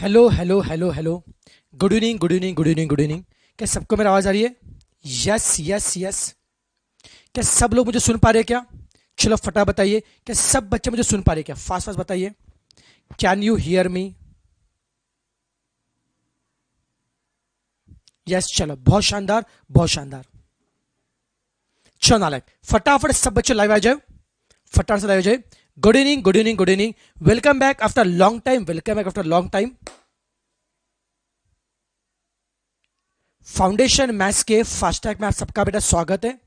Hello hello hello hello. Good evening good evening good evening good evening. क्या सबको मेरी आवाज आ रही है? Yes yes yes. क्या सब लोग मुझे सुन पा रहे हैं क्या? चलो फटा बताइए, क्या सब बच्चे मुझे सुन पा रहे हैं क्या? फास्ट फास्ट बताइए। Can you hear me? Yes, चलो बहुत शानदार बहुत शानदार। चलो नालायक, फटाफट सब बच्चे लाइव आ जाओ, फटाफट से लाइव आ जाए। Good evening good evening good evening. Welcome back after long time, welcome back after long time. Foundation maths के फास्ट ट्रैक में आप सबका बेटा स्वागत है।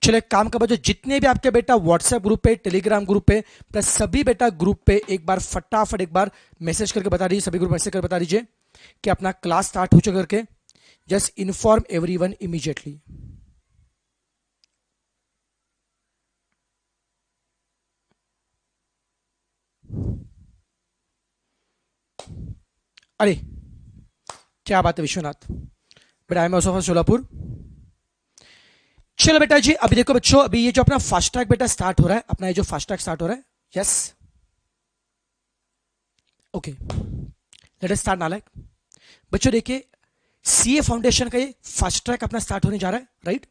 चलो एक काम का, जो जितने भी आपके बेटा व्हाट्सएप ग्रुप पे, टेलीग्राम ग्रुप पे, प्लस सभी बेटा ग्रुप पे एक बार फटाफट एक बार मैसेज करके बता दीजिए, सभी ग्रुप मैसेज करके बता दीजिए कि अपना क्लास स्टार्ट हो चुका करके। Just inform everyone immediately. अरे क्या बात है विश्वनाथ, बेटा I am also from Solapur. चलो बेटा जी, अभी देखो बच्चों, अभी ये जो अपना फास्ट ट्रैक बेटा स्टार्ट हो रहा है, अपना ये जो फास्ट ट्रैक स्टार्ट हो रहा है, yes okay, let us start नालायक। बच्चों देखिए, सीए फाउंडेशन का ये फास्ट ट्रैक अपना स्टार्ट होने जा रहा है, राइट।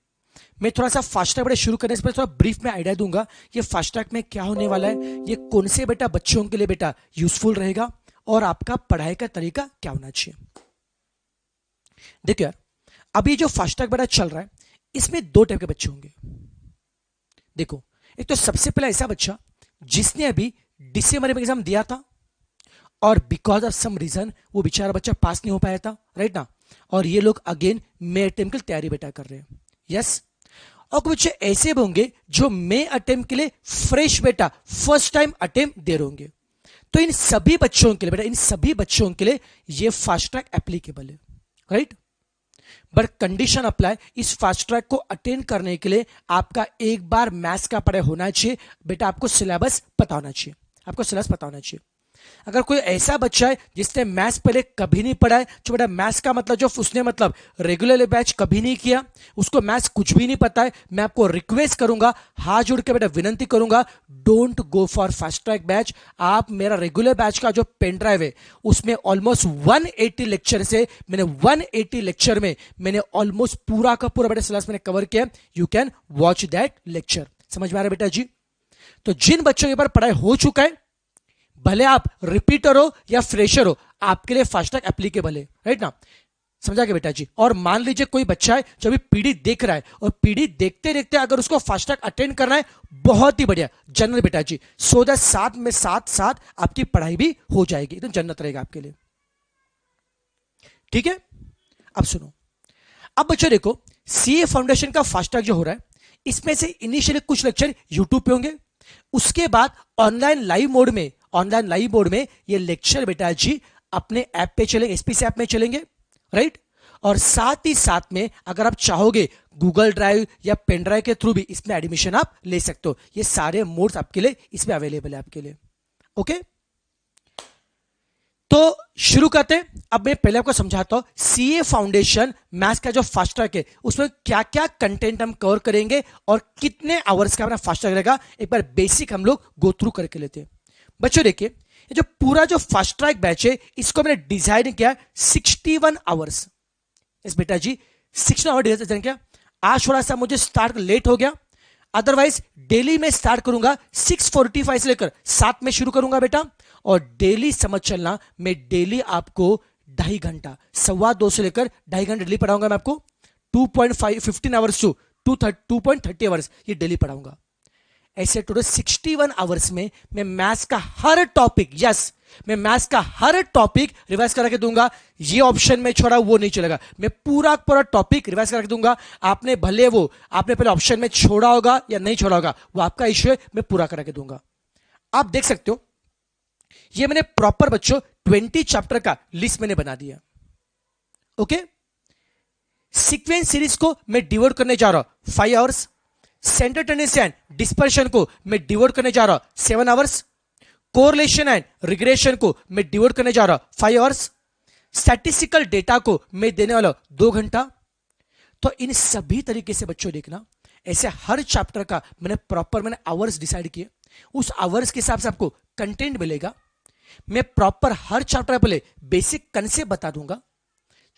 मैं थोड़ा सा फास्ट ट्रैक बेटा शुरू करने से पहले थोड़ा ब्रीफ में आइडिया दूंगा ये फास्ट ट्रैक में क्या होने वाला है, ये कौन से बेटा बच्चों के लिए बेटा यूजफुल रहेगा और आपका पढ़ाई का तरीका क्या होना चाहिए। देखो यार, अभी जो फास्ट ट्रैक बेटा चल रहा है, इसमें दो टाइप के बच्चे होंगे। देखो, एक तो सबसे पहला ऐसा बच्चा जिसने अभी दिसंबर में एग्जाम दिया था और बिकॉज ऑफ सम रीजन वो बेचारा बच्चा पास नहीं हो पाया था, राइट ना। और ये लोग अगेन मे अटेम्प्ट की तैयारी बेटा कर रहे हैं, यस। और कुछ बच्चे ऐसे भी होंगे जो मे अटेम्प्ट के लिए फ्रेश बेटा फर्स्ट टाइम अटेम्प्ट दे रहे होंगे। तो इन सभी बच्चों के लिए बेटा, इन सभी बच्चों के लिए ये फास्ट ट्रैक एप्लीकेबल है, राइट। बट कंडीशन अप्लाई, इस फास्ट ट्रैक को अटेंड करने के लिए आपका एक बार मैथ्स का पढ़ाई होना चाहिए बेटा, आपको सिलेबस पता होना चाहिए, आपको सिलेबस पता होना चाहिए। अगर कोई ऐसा बच्चा है जिसने मैथ्स पहले कभी नहीं पढ़ा है, जो बेटा मैथ्स का मतलब जो उसने मतलब रेगुलर बैच कभी नहीं किया, उसको मैथ्स कुछ भी नहीं पता है, मैं आपको रिक्वेस्ट करूंगा, हाथ जोड़ के बेटा विनंती करूंगा, don't go for fast track batch. आप मेरा रेगुलर बैच का जो पेन ड्राइव है उसमें ऑलमोस्ट 180 लेक्चर से मैंने 180 लेक्चर में मैंने ऑलमोस्ट पूरा का पूरा बेटा सिलेबस मैंने कवर किया। You can watch that lecture. समझ में आ रहा है बेटा जी? तो जिन बच्चों के पास पढ़ाई हो चुका है, भले आप रिपीटर हो या फ्रेशर हो, आपके लिए फास्ट ट्रैक एप्लीकेबल है, राइट ना। समझा के बेटा जी? और मान लीजिए कोई बच्चा है जो अभी पीडी देख रहा है और पीडी देखते देखते अगर उसको फास्ट ट्रैक अटेंड करना है, बहुत ही बढ़िया, जन्नत बेटा जी। सो दैट साथ में साथ साथ आपकी पढ़ाई भी हो जाएगी, एकदम जन्नत रहेगा आपके लिए, ठीक है। अब सुनो, अब बच्चों देखो, सीए फाउंडेशन का फास्ट ट्रैक जो हो रहा है, इसमें से इनिशियली कुछ लेक्चर यूट्यूब पे होंगे, उसके बाद ऑनलाइन लाइव मोड में, ऑनलाइन लाइव मोड में ये लेक्चर बेटा जी अपने ऐप पे चलेंगे, एसपीसी ऐप में चलेंगे, राइट। और साथ ही साथ में अगर आप चाहोगे गूगल ड्राइव या पेन ड्राइव के थ्रू भी इसमें एडमिशन आप ले सकते हो। ये सारे मोड्स आपके लिए इसमें अवेलेबल है आपके लिए, ओके। तो शुरू करते हैं। अब मैं पहले आपको समझाता हूं सीए फाउंडेशन मैथ्स का जो फास्ट ट्रैक है उसमें क्या क्या कंटेंट हम कवर करेंगे और कितने आवर्स का अपना फास्ट ट्रैक रहेगा, एक बार बेसिक हम लोग गो थ्रू करके लेते हैं। बच्चों देखिए, ये जो पूरा जो फास्ट ट्रैक बैच है इसको मैंने डिजाइन किया 61 आवर्स। इस बेटा जी 61 आवर डिजाइन किया। आज थोड़ा सा मुझे स्टार्ट लेट हो गया, अदरवाइज डेली मैं स्टार्ट करूंगा 6:45 से लेकर 7 में शुरू करूंगा बेटा। और डेली समझ चलना, मैं डेली आपको 2.5 घंटा, 2.25 से लेकर 2.5 घंटा डेली पढ़ाऊंगा मैं आपको। 2.15 आवर्स टू 2.30 आवर्स ये डेली पढ़ाऊंगा। ऐसे टोटल 61 आवर्स में मैं मैथ्स का हर टॉपिक, यस, मैं मैथ्स का हर टॉपिक रिवाइज करा के दूंगा। ये ऑप्शन में छोड़ा वो नहीं चलेगा, मैं पूरा पूरा टॉपिक रिवाइज करा के दूंगा। आपने भले वो आपने पहले ऑप्शन में छोड़ा होगा या नहीं छोड़ा होगा, वो आपका इश्यू है, मैं पूरा करा के दूंगा। आप देख सकते हो ये मैंने प्रॉपर बच्चों 20 चैप्टर का लिस्ट मैंने बना दिया, ओके। सीक्वेंस सीरीज को मैं डिवोट करने जा रहा हूं 5 hours. Centre tendency and dispersion को मैं डिवोट करने जा रहा हूं 7 आवर्स। कोरिलेशन एंड रिग्रेशन को मैं डिवोट करने जा रहा हूं 5 आवर्स। स्टैटिस्टिकल डेटा को मैं देने वाला 2 घंटा। तो इन सभी तरीके से बच्चों देखना, ऐसे हर चैप्टर का मैंने आवर्स डिसाइड किए, उस आवर्स के हिसाब से आपको कंटेंट मिलेगा। मैं प्रॉपर हर चैप्टर पहले बेसिक कंसेप्ट बता दूंगा,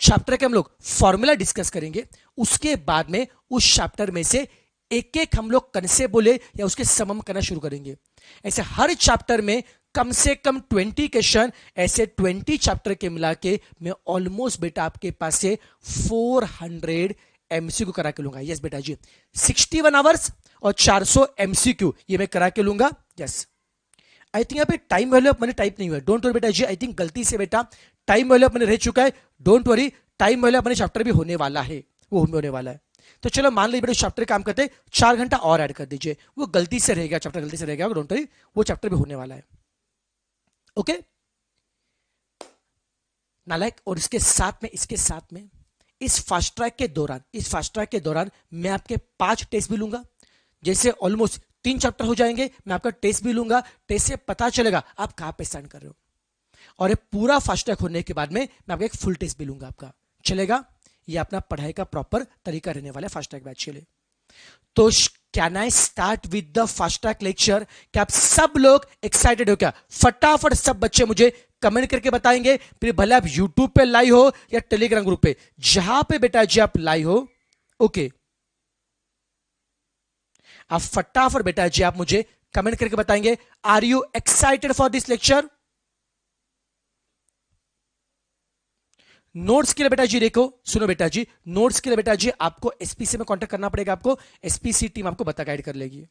चैप्टर के हम लोग फॉर्मूला डिस्कस करेंगे, उसके बाद में उस चैप्टर में से एक एक हम लोग कंसेप्ट बोले या उसके समम करना शुरू करेंगे। ऐसे हर चैप्टर में कम से कम 20 क्वेश्चन, ऐसे 20 चैप्टर के मिला के मैं ऑलमोस्ट बेटा आपके पास से 400 एमसीक्यू करा के लूंगा। यस बेटा जी, 61 आवर्स और 400 एमसीक्यू ये मैं करा के लूंगा। यस, आई थिंक यहाँ पे टाइम वैल्यू मैंने टाइप नहीं हुआ, डोंट वरी बेटा जी। आई थिंक गलती से बेटा टाइम वैल्यू मैंने रह चुका है, डोंट वरी, टाइम वैल्यू अपने चैप्टर भी होने वाला है, वो होने वाला है। तो चलो मान लीजिए बेटा चैप्टर काम करते 4 घंटा और ऐड कर दीजिए, वो गलती से रहेगा, चैप्टर गलती से रहेगा, डोंट वरी, वो चैप्टर भी होने वाला है। ओके नालायक। और इसके साथ में इस फास्ट ट्रैक के दौरान मैं आपके 5 टेस्ट भी लूंगा। जैसे ऑलमोस्ट 3 चैप्टर हो जाएंगे, मैं आपका टेस्ट भी लूंगा। टेस्ट से पता चलेगा आप कहां पे स्टैंड कर रहे हो। और ये पूरा फास्ट ट्रैक होने के बाद में मैं आपका एक फुल टेस्ट भी लूंगा आपका। चलेगा? ये अपना पढ़ाई का प्रॉपर तरीका रहने वाला है फास्ट ट्रैक बैच के लिए। तो can I start with the fast track lecture? क्या आप सब लोग एक्साइटेड हो क्या? फटाफट सब बच्चे मुझे कमेंट करके बताएंगे, फिर भले आप यूट्यूब पे लाइव हो या टेलीग्राम ग्रुप पे, जहां पे बेटा जी आप लाइव हो। ओके, आप फटाफट बेटा जी आप मुझे कमेंट करके बताएंगे, are you excited for this lecture? Notes के लिए बेटा जी देखो, सुनो बेटा जी, नोट्स के लिए बेटा जी आपको एसपीसी में कांटेक्ट करना पड़ेगा, आपको एसपीसी टीम आपको बता गाइड कर लेगी।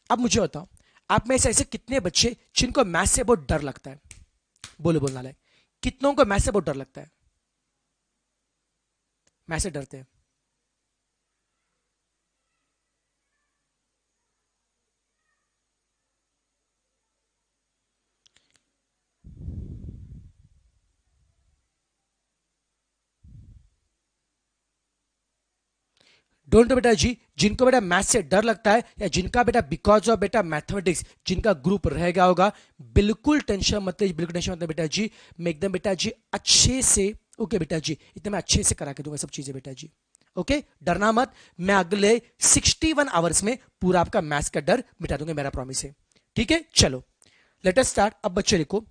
अब मुझे बताओ, आप में से ऐसे कितने बच्चे जिनको मैथ से बहुत डर लगता है? बोलो बोलना लायक, कितनों को मैथ से बहुत डर लगता है? मैथ से डरते हैं? डोंट बेटा जी, जिनको बेटा मैथ से डर लगता है या जिनका बेटा बिकॉज ऑफ बेटा मैथमेटिक्स जिनका ग्रुप रह गया होगा, बिल्कुल टेंशन मत लीजिए, बिल्कुल टेंशन मत लीजिए बेटा जी। मैं एकदम बेटा जी अच्छे से, ओके बेटा जी, इतना मैं अच्छे से करा के दूंगा सब चीजें बेटा जी। ओके, डरना मत, मैं अगले 61 आवर्स में पूरा आपका मैथ्स का डर मिटा दूंगा, मेरा प्रॉमिस है। ठीक है, चलो लेट अस स्टार्ट। अब बच्चे देखो,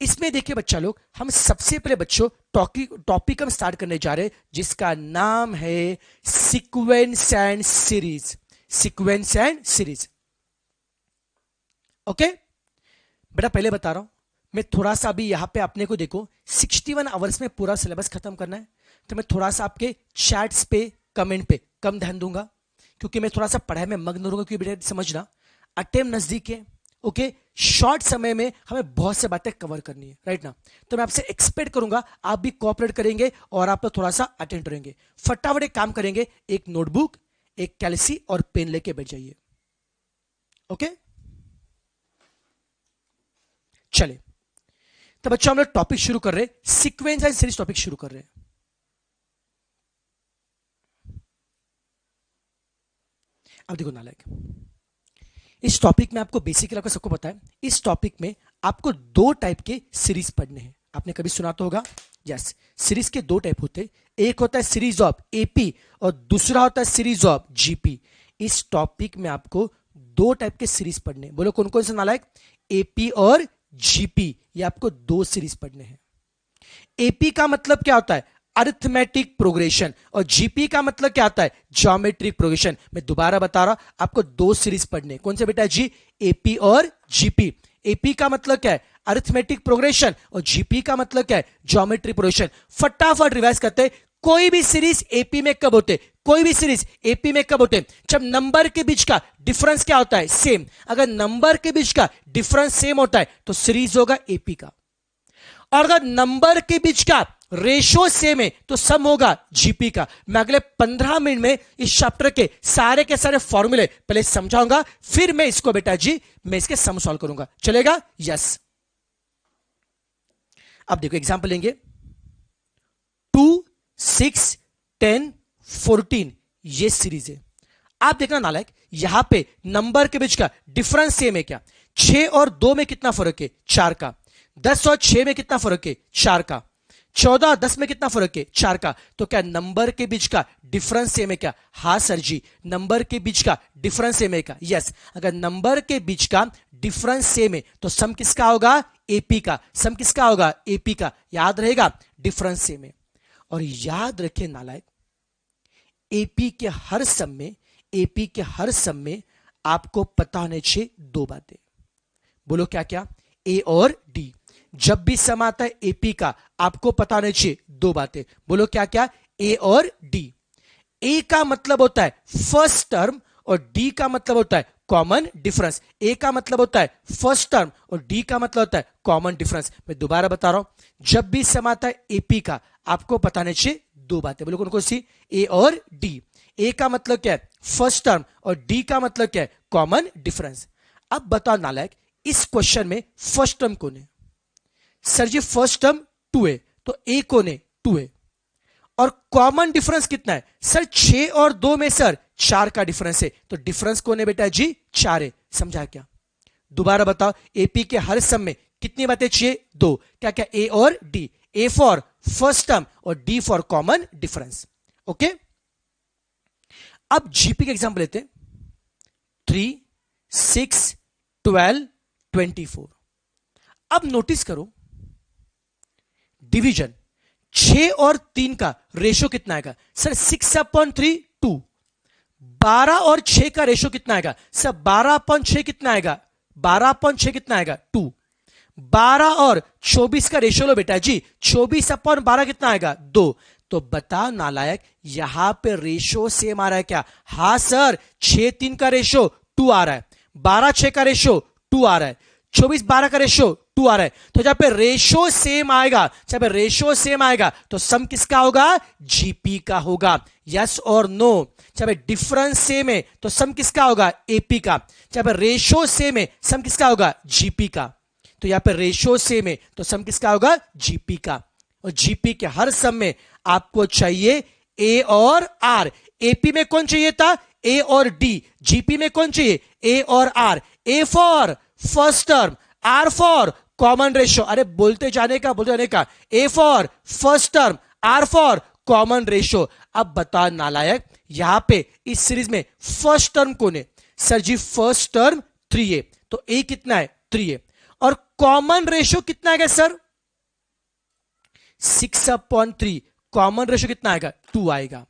इसमें देखिए बच्चा लोग, हम सबसे पहले बच्चों टॉपिक हम स्टार्ट करने जा रहे हैं जिसका नाम है sequence and series. Sequence and series. Okay बेटा, पहले बता रहा हूं मैं, थोड़ा सा अभी यहां पे अपने को देखो 61 आवर्स में पूरा सिलेबस खत्म करना है, तो मैं थोड़ा सा आपके चैट्स पे, कमेंट पे कम ध्यान दूंगा, क्योंकि मैं थोड़ा सा पढ़ाई में मग्न रहूंगा, क्योंकि बेटा समझना अटेम्प्ट नजदीक है। ओके, शॉर्ट समय में हमें बहुत से बातें कवर करनी है, राइट ना? तो मैं आपसे एक्सपेक्ट करूंगा आप भी कोऑपरेट करेंगे और आप थोड़ा सा अटेंड रहेंगे। फटाफट एक काम करेंगे, एक नोटबुक, एक कैलसी और पेन लेके बैठ जाइए। ओके, चले तो बच्चों हम लोग टॉपिक शुरू कर रहे हैं, सीक्वेंस एंड सीरीज टॉपिक शुरू कर रहे हैं। अब देखो नालायक, इस टॉपिक में आपको बेसिकली आपको सबको पता है, इस टॉपिक में आपको 2 टाइप के सीरीज पढ़ने हैं। आपने कभी सुना तो होगा, यस, सीरीज के 2 टाइप होते हैं, एक होता है सीरीज ऑफ एपी और दूसरा होता है सीरीज ऑफ जीपी। इस टॉपिक में आपको 2 टाइप के सीरीज पढ़ने हैं। बोलो कौन कौन से नालायक? एपी और जीपी, ये आपको 2 सीरीज पढ़ने हैं। एपी का मतलब क्या होता है? अरिथमेटिक प्रोग्रेशन, और जीपी का मतलब क्या आता है? Geometric progression. मैं दोबारा बता रहा हूं, आपको 2 सीरीज पढ़ने। कौन से बेटा जी? एपी और जीपी। एपी का मतलब क्या है? अरिथमेटिक प्रोग्रेशन, और जीपी का मतलब क्या है? Geometric progression. फटाफट रिवाइज करते हैं, कोई भी सीरीज एपी में कब होते? कोई भी सीरीज एपी में कब होते? जब नंबर के बीच का डिफरेंस क्या होता है? सेम। अगर नंबर के बीच का डिफरेंस सेम होता है तो सीरीज होगा एपी का, और अगर नंबर के बीच का रेशो सेम है तो सम होगा जीपी का। मैं अगले 15 मिनट में इस चैप्टर के सारे फॉर्मूले पहले समझाऊंगा, फिर मैं इसको बेटा जी मैं इसके सम सॉल्व करूंगा। चलेगा? यस। अब देखो एग्जांपल लेंगे, 2, 6, 10, 14 ये सीरीज है। आप देखना नालायक, यहां पे नंबर के बीच का डिफरेंस सेम है क्या? 6 और 2 में कितना फर्क है? 4 का। 10 और 6 में कितना फर्क है? 4 का। 14 और 10 में कितना फर्क है? 4 का। तो क्या नंबर के बीच का डिफरेंस सेम है क्या? हाँ सर जी, नंबर के बीच का डिफरेंस सेम है क्या? यस। अगर नंबर के बीच का डिफरेंस सेम है तो सम किसका होगा? एपी का, सम किसका होगा, एपी का, याद रहेगा, डिफरेंस सेम है। और याद रखिए नालायक, एपी के हर सम में, एपी के हर सम में आपको पता होने चाहिए दो बातें। बोलो क्या क्या, ए और डी। जब भी सम आता है एपी का आपको पता होने चाहिए दो बातें। बोलो क्या क्या, ए और डी। ए का मतलब होता है फर्स्ट टर्म और डी का मतलब होता है कॉमन डिफरेंस। ए का मतलब होता है फर्स्ट टर्म और डी का मतलब होता है कॉमन डिफरेंस। मैं दोबारा बता रहा हूं, जब भी सम आता है एपी का आपको पता होने चाहिए दो बातें। बोलो कौन कौन सी, ए और डी। ए का मतलब क्या है, फर्स्ट टर्म, और डी का मतलब क्या है, कॉमन डिफरेंस। अब बताओ नालायक, इस क्वेश्चन में फर्स्ट टर्म कौन है? सर जी फर्स्ट टर्म 2 है, तो ए कौन है, 2 है। और कॉमन डिफरेंस कितना है? सर 6 और 2 में सर 4 का डिफरेंस है, तो डिफरेंस कौन है बेटा जी, 4 है। समझा क्या? दोबारा बताओ, एपी के हर सम में कितनी बातें चाहिए, दो। क्या क्या, ए और d. A for first term और d for common difference. Okay, अब जीपी का एग्जांपल लेते हैं। 3, 6, 12, 24। अब नोटिस करो, डिवीजन 6 और 3 का रेशो कितना आएगा? सर 6/3 2। 12 और 6 का रेशो कितना आएगा? सर 12/6 कितना आएगा? 12/6 कितना आएगा? 2। 12 और 24 का रेशो लो बेटा जी, 24/12 कितना आएगा? 2। तो बता नालायक, यहां पे रेशो सेम आ रहा है क्या? हां सर, 6-3 का रेशो 2 आ रहा है, 12-6 का रेशो 2 आ रहा है, 24-12 का रेशो 2 आ रहा है। तो जहां पे रेशो सेम आएगा, जहां पे रेशो सेम आएगा तो सम किसका होगा? जीपी का होगा। यस और नो? जहां पे डिफरेंस सेम है तो सम किसका होगा? एपी का। जहां पे रेशो सेम है सम किसका होगा? जीपी का। तो यहां पे रेशो सेम है तो सम किसका होगा? जीपी का। और जीपी के हर सम में आपको चाहिए ए और आर। एपी में कौन चाहिए था? ए और डी। जीपी में कौन चाहिए? ए और R. A for first term, R for common ratio. अरे बोलते जाने का। A for first term, R for common ratio. अब बता नालायक, यहां पे इस सीरीज में फर्स्ट टर्म कौन है? सर जी फर्स्ट टर्म 3 है, तो ए कितना है? 3 है। और कॉमन रेशियो कितना आएगा सर? 6/3। कॉमन रेशियो कितना आएगा? 2 आएगा।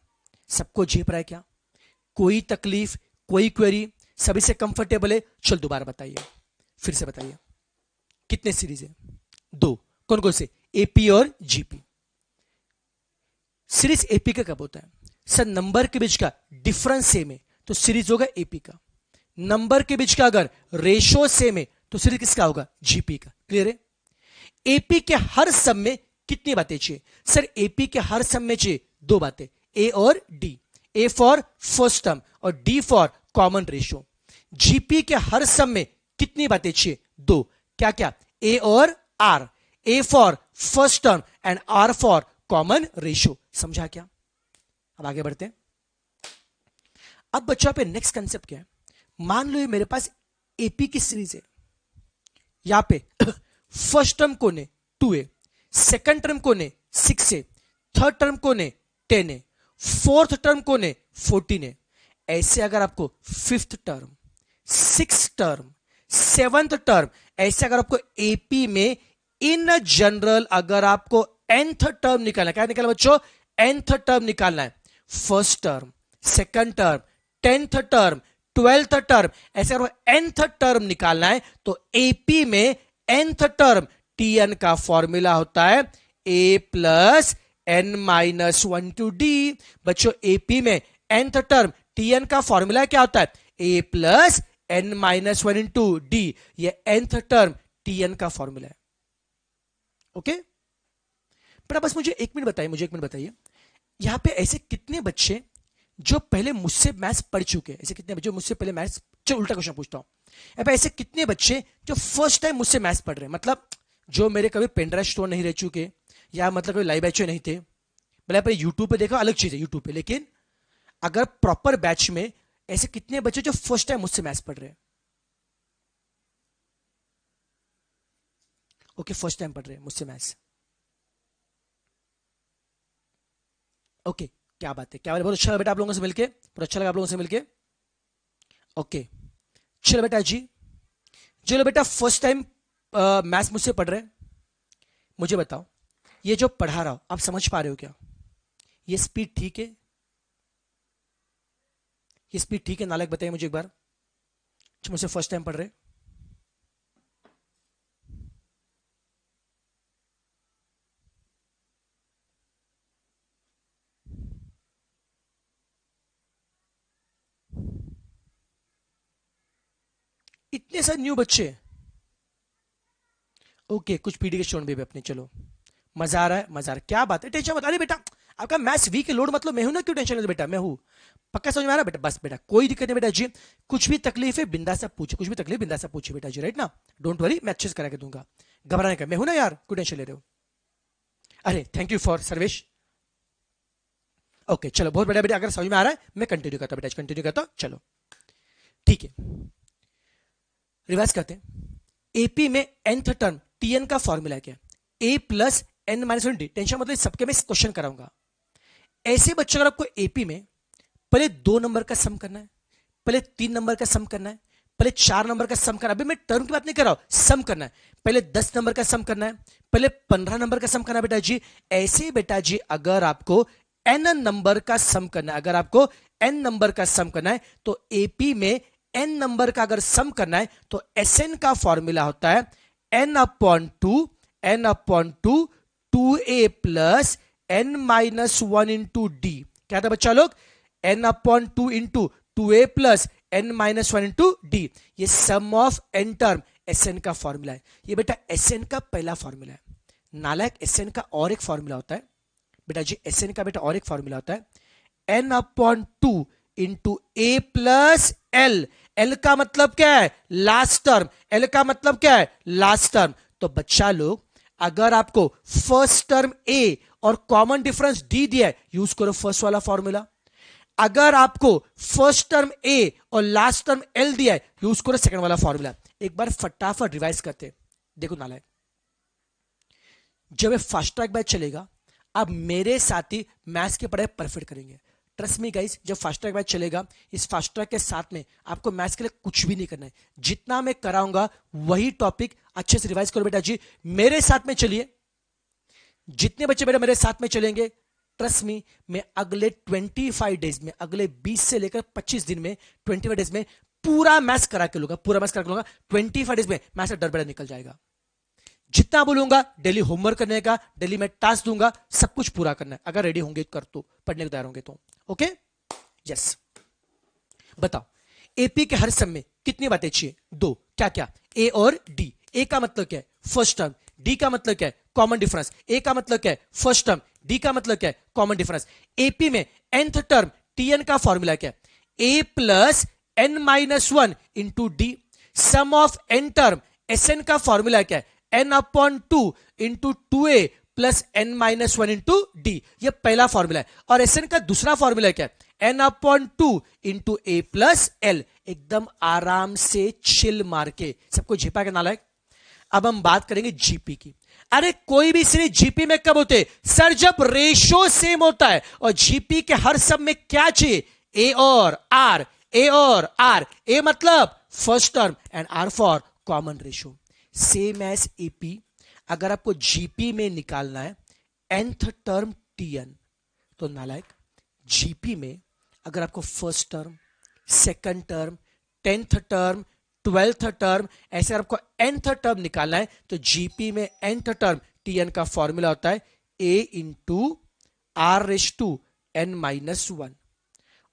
सबको झेप रहा है क्या? कोई तकलीफ, कोई क्वेरी? सभी से कंफर्टेबल है? चल दोबारा बताइए, फिर से बताइए, कितने सीरीज है? 2। कौन कौन से? एपी और जीपी। सीरीज एपी का कब होता है? सर नंबर के बीच का डिफरेंस सेम है तो सीरीज होगा एपी का। नंबर के बीच का अगर रेशो सेम है तो सीरीज किसका होगा? जीपी का। क्लियर है? एपी के हर सम में कितनी बातें चाहिए? सर एपी के हर सम में चाहिए दो बातें, ए और d. A for first term और d for common ratio. GP के हर सम में कितनी बातें चाहिए? दो। क्या क्या? ए और R. A for first term and R for common ratio. समझा क्या? अब आगे बढ़ते हैं। अब बच्चों पे नेक्स्ट कंसेप्ट क्या है? मान लो ये मेरे पास एपी की सीरीज है, यहां पे फर्स्ट टर्म कौन है? 2 है। सेकंड टर्म कौन है? 6 है। थर्ड टर्म कौन है? 10 है। फोर्थ टर्म कौन है? 14 है। ऐसे अगर आपको fifth term, six term, seventh term, ऐसे अगर आपको एपी में इन जनरल अगर आपको nth टर्म निकालना है, क्या निकालना बच्चों? nth टर्म निकालना है। First term, second term, 10th term, 12th term, ऐसे अगर nth टर्म निकालना है तो एपी में nth टर्म tn का फॉर्मूला होता है a plus n minus 1 to D. बच्चों एपी में nth टर्म tn का फॉर्मूला क्या होता है? a plus n minus 1 into D. ये nth टर्म tn का फॉर्मूला है। ओके, पर बस मुझे एक मिनट बताइए, यहां पे ऐसे कितने बच्चे जो पहले मुझसे मैथ्स पढ़ चुके हैं? ऐसे कितने बच्चे मुझसे पहले मैथ्स, चलो उल्टा क्वेश्चन पूछता हूं, ऐसे कितने बच्चे जो फर्स्ट टाइम मुझसे मैथ्स पढ़ रहे हैं? मतलब जो मेरे कभी पेनड्राइव स्टोर नहीं रह चुके, या मतलब कभी लाइव बैच नहीं थे, भले आपने यूट्यूब पे देखा अलग चीज है यूट्यूब पे, लेकिन अगर प्रॉपर बैच में ऐसे कितने बच्चे जो फर्स्ट टाइम मुझसे मैथ्स पढ़ रहे हैं? ओके, फर्स्ट टाइम पढ़ रहे हैं मुझसे मैथ्स। ओके, क्या बात है, क्या बात है, बहुत अच्छा लगा बेटा आप लोगों से मिलके, बहुत अच्छा लगा आप लोगों से मिलके। ओके, चलो बेटा जी, चलो बेटा फर्स्ट टाइम मैथ्स मुझसे पढ़ रहे हैं, मुझे बताओ, ये जो पढ़ा रहा हूं आप समझ पा रहे हो क्या? ये स्पीड ठीक है? ये स्पीड ठीक है? नालायक बताइए मुझे एक बार, जो मुझसे फर्स्ट टाइम पढ़ रहे हैं। इतने सारे न्यू बच्चे। ओके, कुछ पीडी के स्टूडेंट भी अपने, चलो मजा आ रहा है, मजा आ रहा है, क्या बात है, टेंशन मत। अरे बेटा, आपका मैथ्स वीक है, लोड मतलब मैं हूं ना, क्यों टेंशन लेते बेटा, मैं हूं। पक्का समझ में आ रहा है बेटा? बस बेटा कोई दिक्कत नहीं बेटा जी, कुछ भी तकलीफ है बिंदास से पूछे, कुछ भी तकलीफ बिंदास से पूछे बेटा जी, राइट ना? डोंट वरी, मैं अच्छे से करा के दूंगा, घबराने का, मैं हूं ना यार, क्यों टेंशन ले रहे हो? अरे thank you for service. Okay चलो, बहुत बढ़िया बेटा, अगर समझ में आ रहा है मैं कंटिन्यू करता हूं बेटा, कंटिन्यू करता हूं, चलो ठीक है। रिवाइज करते हैं। एपी में nth टर्म टीएन का फॉर्मूला क्या? A plus n minus one d. Tension मतलब सबके में क्वेश्चन कराऊंगा। ऐसे बच्चों, अगर आपको एपी में पहले 2 नंबर का सम करना है, पहले 3 नंबर का सम करना है, पहले 4 नंबर का सम करना है, अभी मैं टर्म की बात नहीं कर रहा हूं, सम करना है, पहले 10 नंबर का सम करना है, पहले 15 नंबर का सम करना है बेटा जी। ऐसे बेटा जी अगर आपको एन नंबर का सम करना है, अगर आपको एन नंबर का सम करना है, तो एपी में एन नंबर का अगर सम करना है तो एस एन का फॉर्मूला होता है n upon two, n upon two, two a plus n minus one into d. क्या था बच्चा लोग? N upon two into two a plus n minus one into D. ये sum of n term S n का formula है। ये बेटा S n का पहला फॉर्मूला है। नालायक, एस एन का और एक फॉर्मूला होता है बेटा जी, एस एन का बेटा और एक फॉर्मूला होता है एन अपॉन टू इंटू ए प्लस एल। एल का मतलब क्या है? Last term. एल का मतलब क्या है? Last term. तो बच्चा लोग, अगर आपको फर्स्ट टर्म ए और कॉमन डिफरेंस डी दिया है, यूज करो फर्स्ट वाला फॉर्मूला। अगर आपको फर्स्ट टर्म ए और लास्ट टर्म एल दिया है, यूज करो सेकंड वाला फॉर्मूला। एक बार फटाफट रिवाइज करते हैं। देखो नालायक, जब ये फास्ट ट्रैक बैच चलेगा, आप मेरे साथ ही मैथ्स की पढ़ाई परफेक्ट करेंगे। ट्रस्ट मी गाइस, जब फास्ट ट्रैक बैच चलेगा, इस फास्ट ट्रैक के साथ में आपको मैथ्स के लिए कुछ भी नहीं करना है। जितना मैं कराऊंगा वही टॉपिक अच्छे से रिवाइज करो बेटा जी, मेरे साथ में चलिए। जितने बच्चे बेटा मेरे साथ में चलेंगे, ट्रस्ट मी, मैं अगले 25 डेज में, अगले 20 से लेकर 25 दिन में, 25 डेज में पूरा मैथ्स करा के लूंगा, पूरा मैथ्स करा के लूंगा। 25 डेज में मैथ्स से डर बेटा निकल जाएगा। जितना बोलूंगा, डेली होमवर्क करने का, डेली मैं टास्क दूंगा, सब कुछ पूरा करना है। अगर रेडी होंगे कर, तो पढ़ने को तैयार होंगे तो ओके। यस, बताओ, एपी के हर सम में कितनी बातें चाहिए? 2। क्या क्या? ए और डी। ए का मतलब क्या है? First term. डी का मतलब क्या है? Common difference. ए का मतलब क्या है? First term. डी का मतलब क्या है? Common difference. एपी में nth टर्म टीएन का फॉर्मूला क्या है? A plus n minus one into d. Sum of n term S n का फॉर्मूला क्या है? N upon two into two a plus n minus one into D. ये पहला formula है। और एस एन का दूसरा फॉर्मूला क्या है? एन अपॉन टू इंटू ए प्लस एल। एकदम आराम से चिल मार के, सबको झिपा के नालायक। अब हम बात करेंगे जीपी की। अरे कोई भी सीरीज जीपी में कब होते? सर जब रेशो सेम होता है। और जीपी के हर सब में क्या चाहिए? ए और आर, ए और आर। ए मतलब first term and R for common ratio. Same as AP, अगर आपको जीपी में निकालना है nth टर्म टीएन, तो नालायक जीपी में अगर आपको first term, second term, 10th term, 12th term, ऐसे अगर आपको nth टर्म निकालना है, तो जीपी में nth टर्म टीएन का फॉर्मूला होता है a into r raise to n minus one.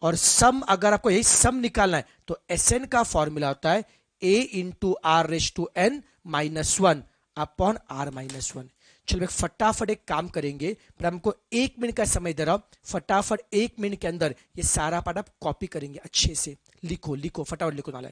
और सम, अगर आपको यही सम निकालना है, तो एस एन का फॉर्मूला होता है a into r raise to n minus one upon r minus one. चलो एक फटाफट एक काम करेंगे, पर हमको 1 मिनट का समय दे रहा हूं। फटाफट 1 मिनट के अंदर ये सारा पार्ट आप कॉपी करेंगे, अच्छे से लिखो लिखो, फटाफट लिखो नाला।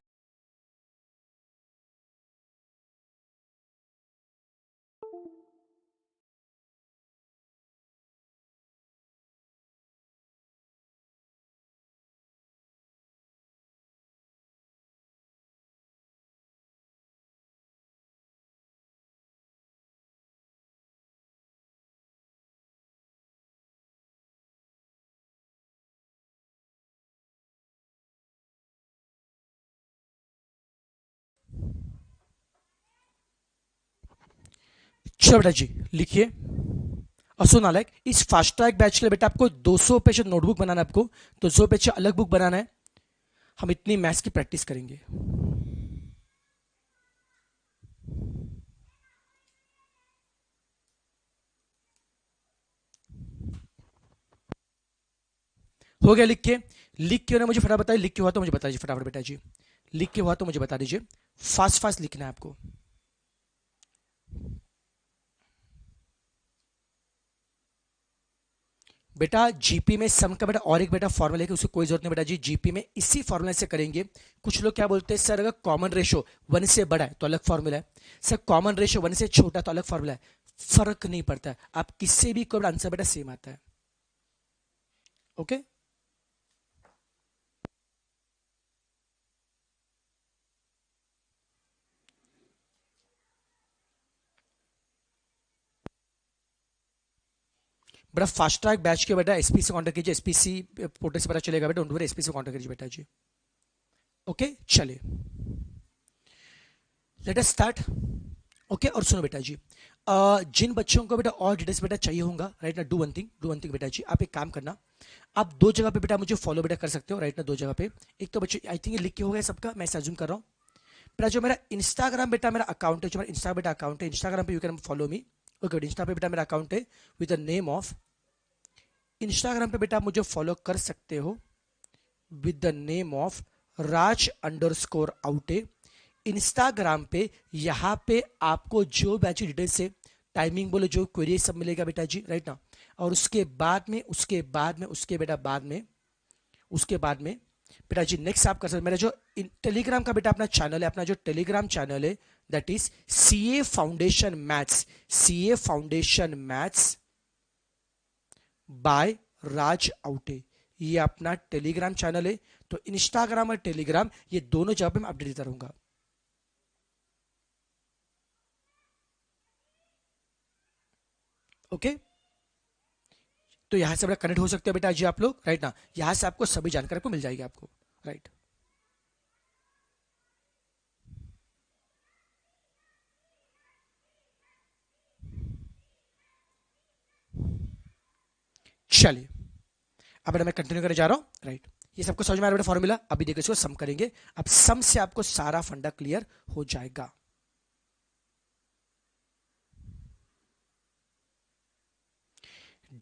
चलो बेटा जी लिखिए। और सुन नालायक, इस फास्ट ट्रैक बैच के लिए बेटा आपको 200 पेज नोटबुक बनाना है, आपको 200 पेज अलग बुक बनाना है। हम इतनी मैथ्स की प्रैक्टिस करेंगे। हो गया लिख के? लिख के ना मुझे फटाफट बताइए, लिख के हुआ तो मुझे बता दीजिए फटाफट बेटा जी, लिख के हुआ तो मुझे बता दीजिए। फास्ट फास्ट लिखना है आपको। बेटा जीपी में सम का बेटा और एक बेटा फॉर्मूला है कि उसकी कोई जरूरत नहीं बेटा जी, जीपी में इसी फॉर्मूला से करेंगे। कुछ लोग क्या बोलते हैं सर, अगर कॉमन रेशो 1 से बड़ा है तो अलग फॉर्मूला है, सर कॉमन रेशो 1 से छोटा तो अलग फॉर्मूला है। फर्क नहीं पड़ता है, आप किससे भी कोई आंसर बेटा सेम आता है। ओके बेटा, फास्ट ट्रैक बैच के बेटा एसपी से कांटेक्ट कीजिए, एसपीसी पोर्टल से पता चलेगा बेटा, डोंट वरी, एसपी से कांटेक्ट कीजिए बेटा जी। ओके चलिए लेट अस स्टार्ट। ओके और सुनो बेटा जी, जिन बच्चों को बेटा और डिटेल्स बेटा चाहिए होगा राइट ना, डू वन थिंग बेटा जी, आप एक काम करना, आप दो जगह पे बेटा मुझे फॉलो बेटा कर सकते हो राइट ना, दो जगह पे। एक तो बच्चों आई थिंक ये लिख के हो गया सबका, मैं अज्यूम कर रहा हूँ। बेटा जो मेरा इंस्टाग्राम बेटा मेरा अकाउंट है, जो मेरा इंस्टा बेटा अकाउंट है, इंस्टाग्राम पे you can follow me. Okay Insta पे बेटा मेरा अकाउंट है with the name of, Instagram पे बेटा आप मुझे फॉलो कर सकते हो with the name of Raj_Outé। Instagram पे यहाँ पे आपको जो बैच डिटेल्स है, टाइमिंग बोले जो क्वेरी सब मिलेगा बेटा जी राइट ना। और उसके बाद में बेटा जी नेक्स्ट आप कर सकते, मेरा जो टेलीग्राम का बेटा अपना चैनल है, अपना जो टेलीग्राम चैनल है that is CA foundation maths, CA foundation maths by Raj Aute, ये अपना टेलीग्राम चैनल है। तो इंस्टाग्राम और टेलीग्राम ये दोनों जगह पे मैं अपडेट देता रहूंगा। ओके तो यहां से बेटा कनेक्ट हो सकते हो बेटा जी आप लोग राइट ना, यहां से आपको सभी जानकारी को मिल जाएगी आपको राइट। चलिए अब बेटा मैं कंटिन्यू करने जा रहा हूं राइट। ये सबको समझ में आ रहा है बेटा फॉर्मूला, अभी देखो इसको सम करेंगे। अब सम से आपको सारा फंडा क्लियर हो जाएगा।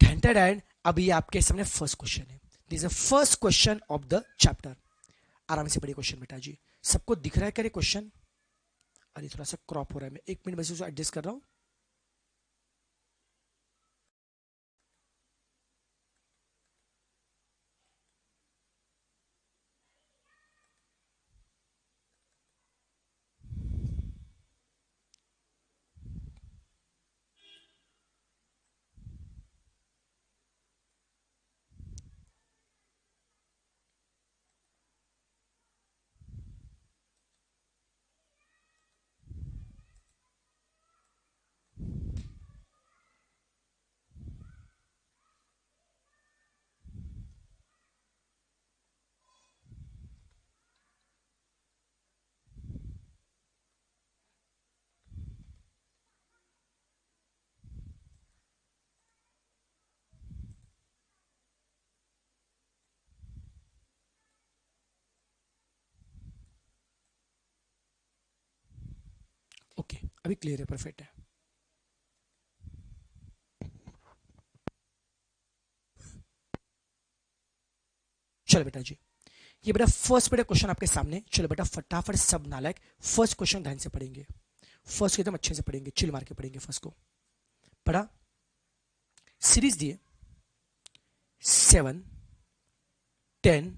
ढेंटेड एंड अब ये आपके सामने फर्स्ट क्वेश्चन है, this is first question of the chapter. आराम से पढ़िए क्वेश्चन बेटा जी, सबको दिख रहा है क्या ये क्वेश्चन? अरे थोड़ा सा क्रॉप हो रहा है, मैं एक मिनट बस एडजस्ट कर रहा हूं। ओके अभी क्लियर है, परफेक्ट है। चलो बेटा जी, ये बेटा फर्स्ट बेटा क्वेश्चन आपके सामने, चलो बेटा फटाफट सब नालायक फर्स्ट क्वेश्चन ध्यान से पढ़ेंगे, फर्स्ट एकदम अच्छे से पढ़ेंगे, चिल मार के पढ़ेंगे। फर्स्ट को पढ़ा, सीरीज दिए 7, 10,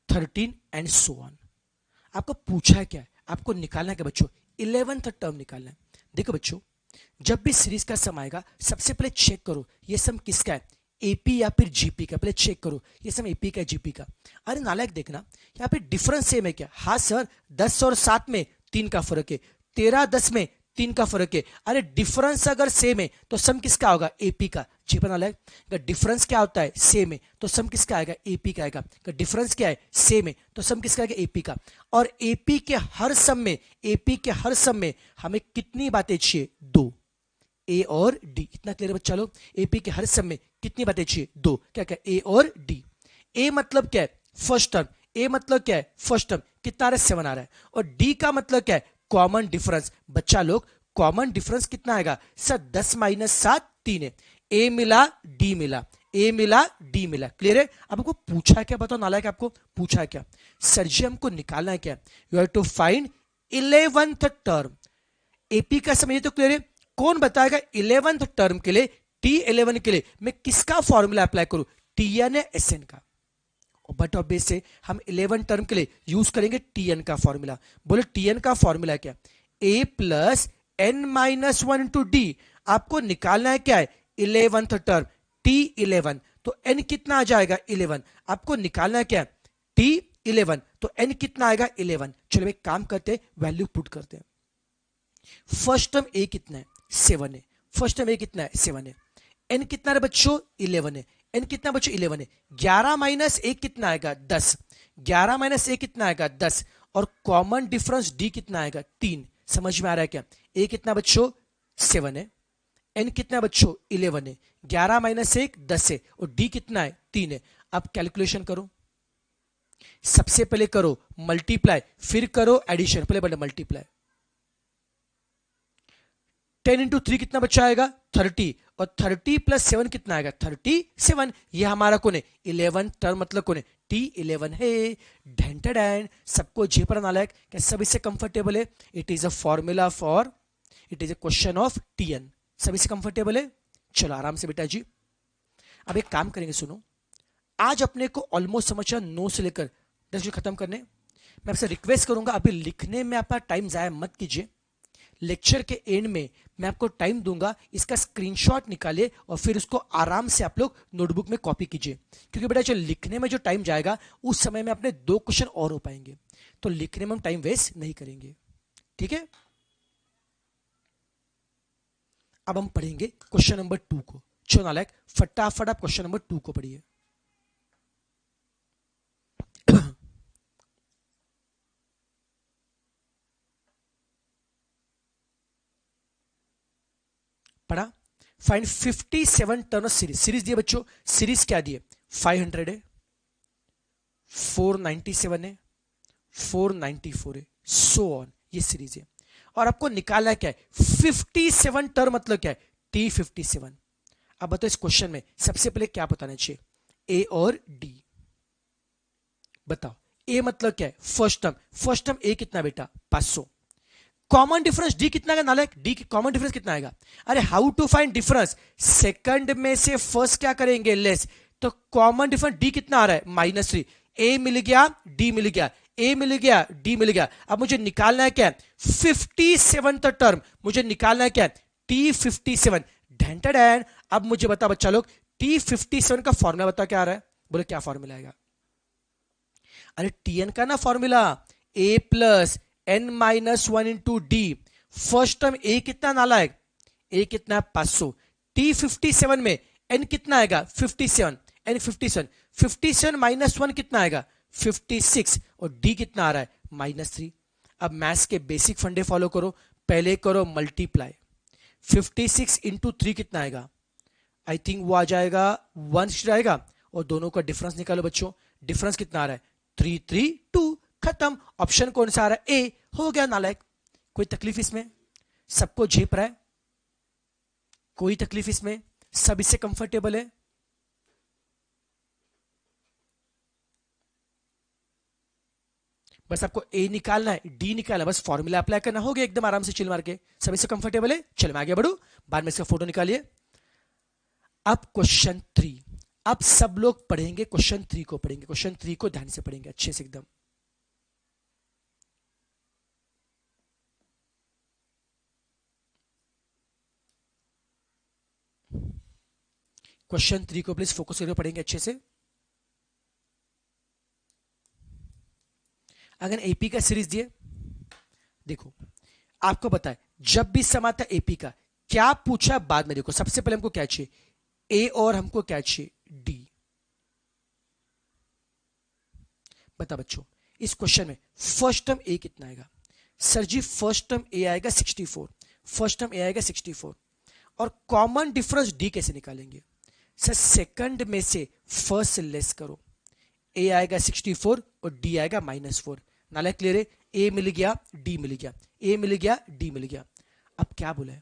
13 एंड सो ऑन। आपको पूछा है क्या है, आपको निकालना है क्या बच्चों, 11th टर्म निकालना है। देखो बच्चों, जब भी सीरीज का सम आएगा सबसे पहले चेक करो ये सम किसका है, एपी या फिर जीपी का। पहले चेक करो ये सम एपी का है जीपी का। अरे नालायक देखना यहाँ पे डिफरेंस सेम है क्या, हाँ सर 10 और 7 में 3 का फर्क है, 13 10 में 3 का फर्क है। अरे डिफरेंस अगर सेम है तो सम किसका होगा, एपी का। जी पर नालायक, अगर डिफरेंस क्या होता है सेम है तो सम किसका आएगा, एपी का आएगा। अगर डिफरेंस क्या है सेम है तो सम किसका आएगा, एपी का। और एपी के हर सम में, एपी के हर सम में हमें कितनी बातें चाहिए, 2। ए और डी। इतना क्लियर बच्चा लोग? एपी के हर सम में कितनी बातें चाहिए? दो। क्या क्या? ए और डी। ए मतलब क्या है? First term. ए मतलब क्या है? First term. कितना आ रहा है? 7 आ रहा है। और डी का मतलब क्या है? Common difference. बच्चा लोग कॉमन डिफरेंस कितना आएगा सर? 10 माइनस 7 3 है। ए मिला, डी मिला, ए मिला, डी मिला। क्लियर है? अब हमको पूछा क्या? बताओ नालायक, आपको पूछा क्या? सर जी हमको निकालना है क्या? You have to find 11th term. AP का समझिए तो क्लियर है। कौन बताएगा 11th टर्म के लिए, T11 के लिए मैं किसका फॉर्मूला अप्लाई करूं? Tn या Sn का? बट ऑब्वियस से हम 11 टर्म के लिए यूज करेंगे Tn का फॉर्मूला। बोले Tn का फॉर्मूला क्या? a plus n minus one into D. आपको निकालना है क्या है? 11th term T11। तो n कितना आ जाएगा? 11। आपको निकालना है क्या? T11। तो n कितना आएगा? 11। चलो एक काम करते हैं, वैल्यू पुट करते हैं। फर्स्ट टर्म a कितना है? 7 है। फर्स्ट टर्म a कितना है? 7 है। n कितना है बच्चों? 11 है। n कितना बच्चों? 11 है। 11 माइनस 1 कितना आएगा? 10। 11 माइनस 1 कितना आएगा? 10। और कॉमन डिफरेंस d कितना आएगा? 3। समझ में आ रहा है क्या? a कितना बच्चों? 7 है। n कितना बच्चों? 11 है। 11 माइनस 1 10 है। और d कितना है? 3 है। अब कैलकुलेशन करो। सबसे पहले करो मल्टीप्लाई, फिर करो एडिशन। पहले बड़े मल्टीप्लाई। 10 इंटू 3 कितना बच्चा आएगा? 30। और 30 प्लस 7 कितना आएगा? 37। ये हमारा कौन है? 11 टर्म मतलब कौन है? T11 है। ढेंटेड। सबको जे पर नालायक, क्या सब इससे कंफर्टेबल है? It is a formula for, it is a question of Tn। सब इससे कंफर्टेबल है? चलो आराम से बेटा जी। अब एक काम करेंगे, सुनो। आज अपने को ऑलमोस्ट समझा 9 से लेकर 10 जो खत्म करने। मैं आपसे रिक्वेस्ट करूंगा अभी लिखने में अपना टाइम जाया मत कीजिए। लेक्चर के एंड में मैं आपको टाइम दूंगा, इसका स्क्रीनशॉट निकालिए और फिर उसको आराम से आप लोग नोटबुक में कॉपी कीजिए। क्योंकि बेटा जो लिखने में जो टाइम जाएगा उस समय में अपने 2 क्वेश्चन और हो पाएंगे, तो लिखने में हम टाइम वेस्ट नहीं करेंगे। ठीक है? अब हम पढ़ेंगे क्वेश्चन नंबर 2 को। चलो नालायक फटाफट आप क्वेश्चन नंबर 2 को पढ़िए। पढ़ा? Find 57 term series. सीरीज दिए बच्चों, सीरीज क्या दिए? 500 है, 497 है, 494 है, सो ऑन। ये सीरीज है। और आपको निकालना क्या है? 57 टर्म मतलब क्या है? T57। अब बताओ इस क्वेश्चन में सबसे पहले क्या बताना चाहिए? ए और डी। बताओ ए मतलब क्या है? First term. फर्स्ट टर्म ए कितना बेटा? 500। कॉमन डिफरेंस डी कितना आएगा नालायक? डी की कॉमन डिफरेंस कितना आएगा? अरे how to find difference? Second में से फर्स्ट क्या करेंगे? लेस। तो कॉमन डिफरेंस डी कितना आ रहा है? -3। ए मिल गया, डी मिल गया, ए मिल गया, डी मिल गया। अब मुझे निकालना है क्या? 57th टर्म मुझे निकालना है क्या? T57। ढेंटेड। अब मुझे बता बच्चा लोग, T57 का फॉर्मूला बता क्या आ रहा है? बोले क्या फॉर्मूला आएगा? अरे Tn का ना formula, a plus n minus one into D. First term a कितना नालायक? a कितना है? 500। T57 में n कितना आएगा? 57। n 57। 57 माइनस वन कितना आएगा? 56। और d कितना आ रहा है? -3। अब मैथ्स के बेसिक फंडे फॉलो करो। पहले करो मल्टीप्लाई। 56 इंटू 3 कितना आएगा? आई थिंक वो आ जाएगा 1 आएगा। और दोनों का डिफरेंस निकालो बच्चों। डिफरेंस कितना आ रहा है? 332। खत्म। ऑप्शन कौन सा आ रहा है? ए। हो गया नालायक। कोई तकलीफ इसमें? सबको झेप रहा है? कोई तकलीफ इसमें? सब इससे कंफर्टेबल है? बस आपको ए निकालना है, डी निकालना है, बस फॉर्मूला अप्लाई करना, हो गया एकदम आराम से चिल मार के। सब इससे कंफर्टेबल है? चल मैं आगे बढ़ू, बाद में इसका फोटो निकालिए। अब क्वेश्चन 3। अब सब लोग पढ़ेंगे क्वेश्चन 3 को, पढ़ेंगे क्वेश्चन 3 को ध्यान से पढ़ेंगे अच्छे से एकदम। क्वेश्चन 3 को प्लीज फोकस करके पढ़ेंगे अच्छे से। अगर एपी का सीरीज दिए, देखो आपको पता है जब भी सम आता एपी का क्या पूछा बाद में। देखो सबसे पहले हमको क्या चाहिए? ए और हमको क्या चाहिए? डी। बता बच्चों इस क्वेश्चन में फर्स्ट टर्म ए कितना आएगा? सर जी फर्स्ट टर्म ए आएगा 64। फर्स्ट टर्म ए आएगा 64। और कॉमन डिफरेंस डी कैसे निकालेंगे? सर सेकंड में से फर्स्ट से लेस करो, ए आएगा 64 और डी आएगा -4। नाला क्लियर है? ए मिल गया, डी मिल गया, ए मिल गया, डी मिल गया। अब क्या बोला है?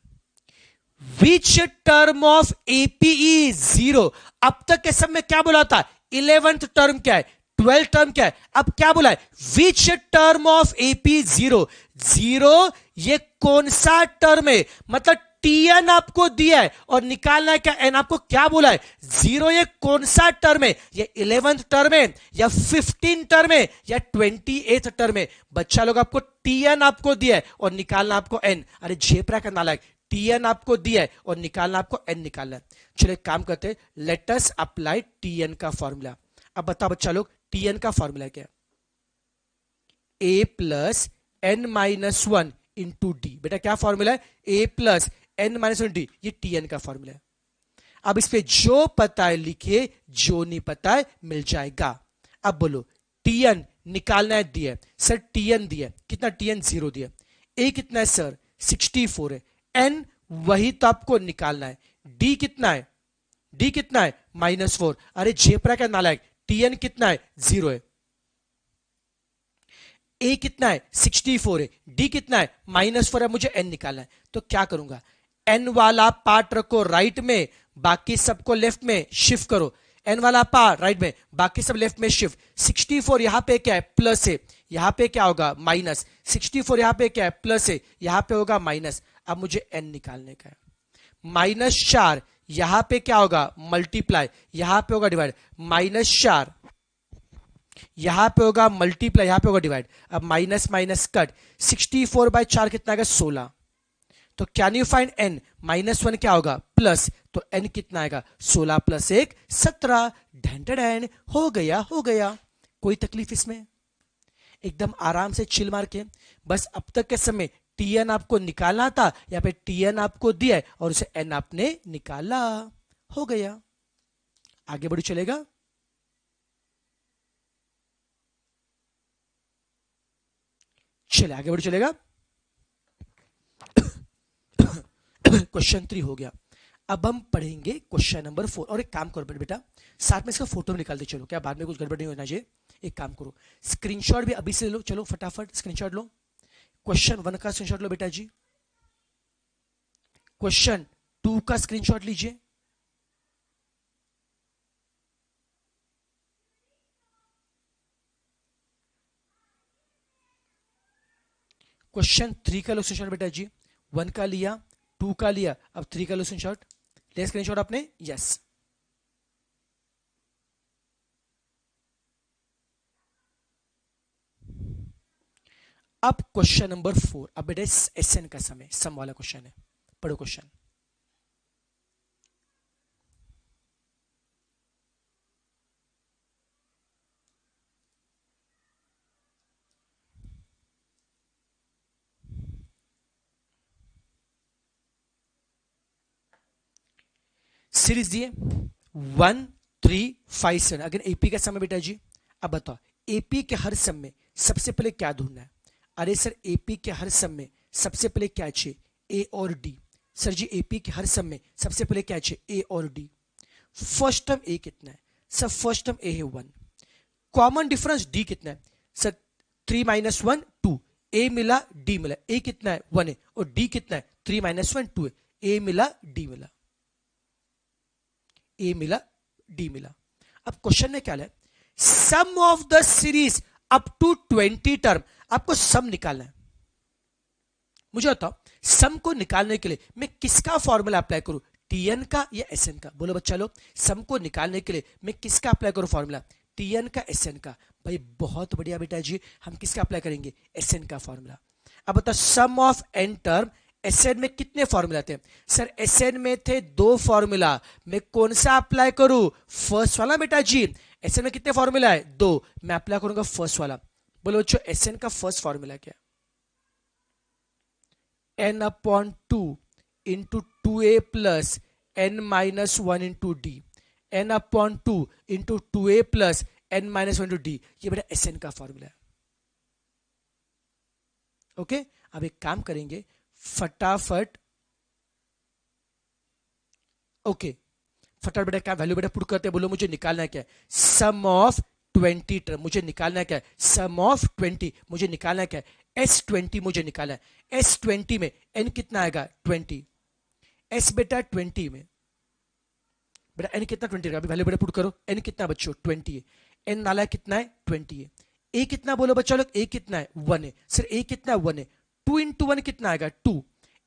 Which term of APE zero. अब तक के सब में क्या बोला था? 11th टर्म क्या है, 12th टर्म क्या है? अब क्या बोला है? Which term of AP zero. Zero ये कौन सा टर्म है? मतलब टीएन आपको दिया है और निकालना है क्या एन। आपको क्या बोला है? जीरो ये कौन सा टर्म है? ये 11th टर्म है या 15 टर्म है या 28th टर्म है? बच्चा लोग आपको टीएन आपको दिया है और निकालना आपको एन। अरे झेपरा का नालायक, टीएन आपको दिया है और निकालना आपको एन निकालना है। चलो एक काम करते हैं, लेट अस अप्लाई टीएन का फॉर्मूला। अब बताओ बच्चा लोग टीएन का फॉर्मूला क्या है? A plus n minus one into d. बेटा क्या फॉर्मूला है? A plus n minus one d, ये टीएन का फॉर्मूला है। अब इस पे जो पता है लिखिए, जो नहीं पता है मिल जाएगा। अब बोलो टीएन निकालना है, दिया है सर, टीएन दिया है कितना? टीएन 0 दिया। ए कितना है सर? 64 है। एन वही तो आपको निकालना है। डी कितना है? डी कितना है? -4। अरे जेपरा का नालायक, टीएन कितना है? 0 है। ए कितना है? 64 है। डी कितना है? -4 है। मुझे एन निकालना है, तो क्या करूंगा? एन वाला पार्ट रखो राइट में, बाकी सबको लेफ्ट में शिफ्ट करो। एन वाला पार्ट राइट में, बाकी सब लेफ्ट में शिफ्ट। 64 यहां पे क्या है? प्लस है, यहां पे क्या होगा? माइनस। 64 यहां पे क्या है? प्लस है, यहां पे होगा माइनस। अब मुझे एन निकालने का है। -4 यहां पे क्या होगा? मल्टीप्लाई, यहां पे होगा डिवाइड। -4 यहां पे होगा मल्टीप्लाई, यहां पे होगा डिवाइड। अब माइनस माइनस कट। 64/4 कितना आएगा? 16। तो कैन यू फाइंड एन? -1 क्या होगा? प्लस, तो एन कितना आएगा? 16 + 1 17। ढेंढेढेंढ हो गया, हो गया। कोई तकलीफ इसमें? एकदम आराम से चिल मार के। बस अब तक के समय टीएन आपको निकालना था, या पे टीएन आपको दिया है और उसे एन आपने निकाला, हो गया। आगे बढ़ो, चलेगा? चले आगे बढ़ो, चलेगा? क्वेश्चन 3 हो गया। अब हम पढ़ेंगे क्वेश्चन नंबर 4। और एक काम करो बेटा, साथ में इसका फोटो निकाल दे, चलो क्या बाद में कुछ गड़बड़ नहीं होना चाहिए। एक काम करो, स्क्रीनशॉट भी अभी से लो, चलो फटाफट स्क्रीनशॉट लो। क्वेश्चन 1 का स्क्रीनशॉट लो बेटा जी। क्वेश्चन 2 का स्क्रीनशॉट लीजिए। क्वेश्चन 3 का लो स्क्रीनशॉट बेटा जी। 1 का लिया, 2 का लिया, अब 3 का लो स्क्रीनशॉट। ले स्क्रीनशॉट आपने? यस। अब क्वेश्चन नंबर 4। अब बेटा एसएन का समय, सम वाला क्वेश्चन है। पढ़ो क्वेश्चन। सीरीज दिए 1 3 5 7। अगर एपी का समय बेटा जी। अब बताओ एपी के हर सम में सबसे पहले क्या ढूंढना है? अरे सर एपी के हर सम में सबसे पहले क्या चाहिए? ए और डी। सर जी एपी के हर सम में सबसे पहले क्या चाहिए? ए और डी। फर्स्ट टर्म ए कितना है? सर फर्स्ट टर्म ए है 1। कॉमन डिफरेंस डी कितना है? सर 3 - 1 2। ए मिला, डी मिला। ए कितना है? 1 है और डी कितना है? 3 - 1 2 है। ए मिला, डी मिला, ए मिला, डी मिला। अब क्वेश्चन में क्या है? Sum of the series up to 20 term. आपको सम निकालना है। मुझे बताओ सम को निकालने के लिए मैं किसका फॉर्मूला अप्लाई करूं? टीएन का या एसएन का? बोलो बच्चा लोग, सम को निकालने के लिए मैं किसका अप्लाई करूं फॉर्मूला? टीएन का, एसएन का? भाई बहुत बढ़िया बेटा जी, हम किसका अप्लाई करेंगे? एसएन का फॉर्मूला। अब बताओ सम ऑफ एन टर्म, एसएन में कितने फॉर्मूला थे? सर एसएन में थे 2 फॉर्मूला। मैं कौन सा अप्लाई करूं? फर्स्ट वाला बेटा जी। एसएन में कितने फॉर्मूला है? 2। मैं अप्लाई करूंगा फर्स्ट वाला। बोलो बच्चों एसएन का फर्स्ट फॉर्मूला क्या? n/2 into 2a plus n-1 into D. n/2 into 2a plus n-1 into D. ये बेटा एसएन का फॉर्मूला है। ओके, अब एक काम करेंगे, फटाफट ओके फटाफट बेटा क्या वैल्यू बेटा पुट करते हैं, बोलो मुझे निकालना है क्या है, सम ऑफ 20 टर्म मुझे निकालना है क्या है, सम ऑफ 20 मुझे निकालना है क्या है, S20 मुझे निकालना है। S20 में n कितना आएगा 20, S बेटा 20 में बेटा n कितना 20 का, अभी वैल्यू बेटा पुट करो, n कितना बच्चों 20 है, n नाला कितना है 20 है, a कितना बोलो बच्चा लोग, a कितना है 1 है, सर a कितना 1 है, 2 इंटू 1 कितना आएगा 2,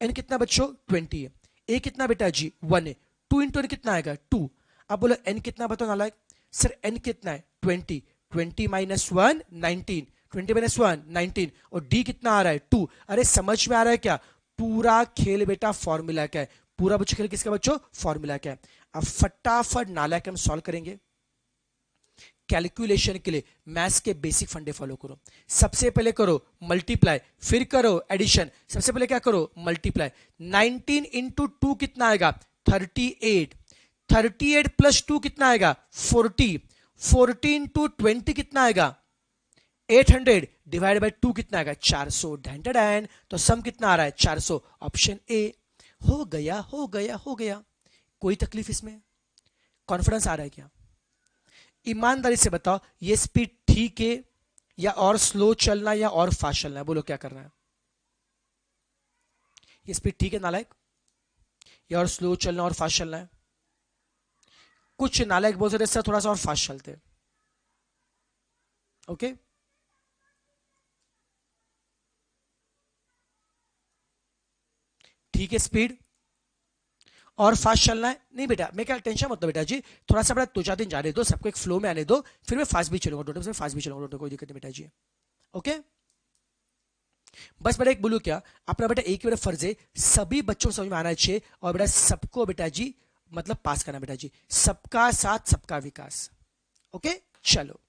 n कितना बच्चों 20 है, a कितना बेटा जी 1 है, 2 इंटू n कितना आएगा 2, अब बोलो n कितना बताओ नालायक, सर n कितना है 20, 20 माइनस 1 19, 20 माइनस 1 19 और d कितना आ रहा है 2, अरे समझ में आ रहा है क्या, पूरा खेल बेटा फॉर्मूला क्या है, पूरा बच्चों खेल किसका बच्चों फॉर्मूला क्या है। अब फटाफट नालायक हम सॉल्व करेंगे कैलकुलेशन के लिए, मैथ्स के बेसिक फंडे फॉलो करो, सबसे पहले करो मल्टीप्लाई फिर करो एडिशन, सबसे पहले क्या करो मल्टीप्लाई, 19 इंटू 2 कितना आएगा 38, 38 प्लस 2 कितना आएगा 40, 40 इंटू 20 कितना आएगा 800 डिवाइड बाय 2 कितना आएगा 400, ढैंड तो सम कितना आ रहा है 400, ऑप्शन ए। हो गया हो गया हो गया, कोई तकलीफ इसमें, कॉन्फिडेंस आ रहा है क्या, ईमानदारी से बताओ ये स्पीड ठीक है या और स्लो चलना या और फास्ट चलना है, बोलो क्या करना है, ये स्पीड ठीक है नालायक या और स्लो चलना और फास्ट चलना है, कुछ नालायक बोल सकते सर थोड़ा सा और फास्ट चलते हैं, ओके ठीक है स्पीड और फास्ट चलना है, नहीं बेटा मैं क्या टेंशन मत लो बेटा जी, थोड़ा सा बड़ा 2-4 दिन जाने दो, सबको एक फ्लो में आने दो, फिर मैं फास्ट भी चलूंगा टोटल, फास्ट भी चलूंगा टोटल, कोई दिक्कत नहीं बेटा जी, ओके। बस बेटा एक बोलू क्या, अपना बेटा एक ही बेटा फर्ज है सभी बच्चों को समझ में आना चाहिए और बेटा सबको बेटा जी मतलब पास करना बेटा जी, सबका साथ सबका विकास, ओके चलो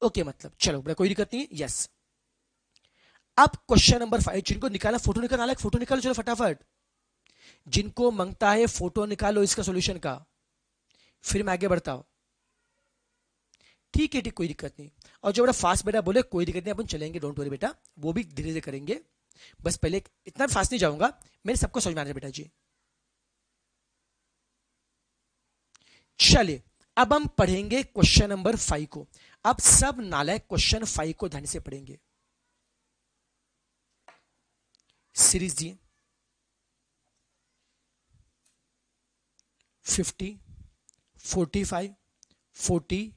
ओके मतलब चलो बेटा कोई दिक्कत नहीं, यस। अब क्वेश्चन नंबर 5, जिनको निकाला फोटो निकालना, फोटो निकालो चलो फटाफट, जिनको मांगता है फोटो निकालो इसका सॉल्यूशन का, फिर मैं आगे बढ़ता हूं, ठीक है ठीक कोई दिक्कत नहीं, और जो बेटा फास्ट बेटा बोले कोई दिक्कत नहीं अपन चलेंगे, डोंट वरी बेटा वो भी धीरे धीरे करेंगे, बस पहले इतना फास्ट नहीं जाऊंगा, मेरे सबको समझ में आ रहा है बेटा जी। चलिए अब हम पढ़ेंगे क्वेश्चन नंबर 5 को, अब सब नालायक क्वेश्चन 5 को ध्यान से पढ़ेंगे, सीरीज दिए 50 45 40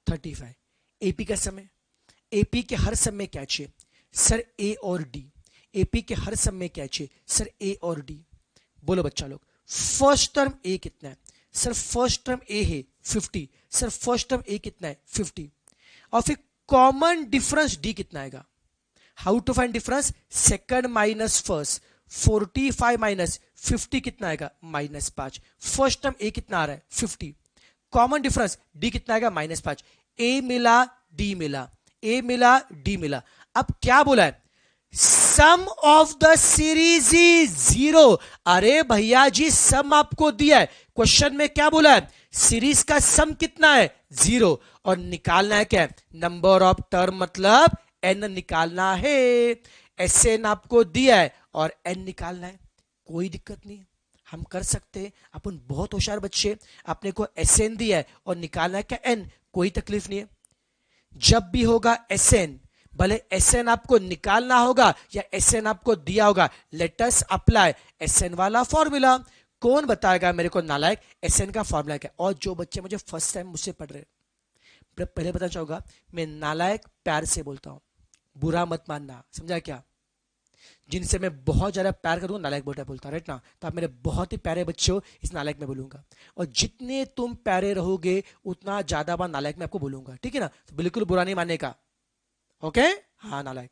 35, एपी का समय, एपी के हर समय क्या चाहिए सर ए और डी, एपी के हर समय क्या चाहिए सर ए और डी, बोलो बच्चा लोग फर्स्ट टर्म ए कितना है सर, फर्स्ट टर्म ए है 50, सर फर्स्ट टर्म ए कितना है 50, और फिर कॉमन डिफरेंस डी कितना आएगा, how to find difference, second minus first, 45 minus 50 कितना आएगा -5, फर्स्ट टर्म ए कितना आ रहा है 50, कॉमन डिफरेंस डी कितना आएगा -5, ए मिला डी मिला, ए मिला डी मिला, अब क्या बोला है sum of the series is 0, अरे भैया जी सम आपको दिया है, क्वेश्चन में क्या बोला है सीरीज का सम कितना है 0, और निकालना है क्या नंबर ऑफ टर्म मतलब n निकालना है, Sn आपको दिया है और n निकालना है, कोई दिक्कत नहीं है हम कर सकते हैं, अपन बहुत होशियार बच्चे, अपने को Sn दिया है और निकालना है क्या n, कोई तकलीफ नहीं है, जब भी होगा Sn, भले Sn आपको निकालना होगा या Sn आपको दिया होगा, लेट अस अप्लाई Sn वाला फॉर्मूला, कौन बताएगा मेरे को नालायक Sn का फॉर्मूला क्या, और जो बच्चे मुझे फर्स्ट टाइम मुझसे पढ़ रहे पहले बताना चाहूंगा मैं नालायक प्यार से बोलता हूं, बुरा मत मानना, समझा क्या, जिनसे मैं बहुत ज्यादा प्यार करूंगा नालायक बेटा बोलता राइट ना, तो आप मेरे बहुत ही प्यारे बच्चे हो, इस नालायक में बोलूंगा, और जितने तुम प्यारे रहोगे उतना ज्यादा बार नालायक में आपको बोलूंगा, ठीक है ना, तो बिल्कुल बुरा नहीं मानने का, ओके हाँ नालायक।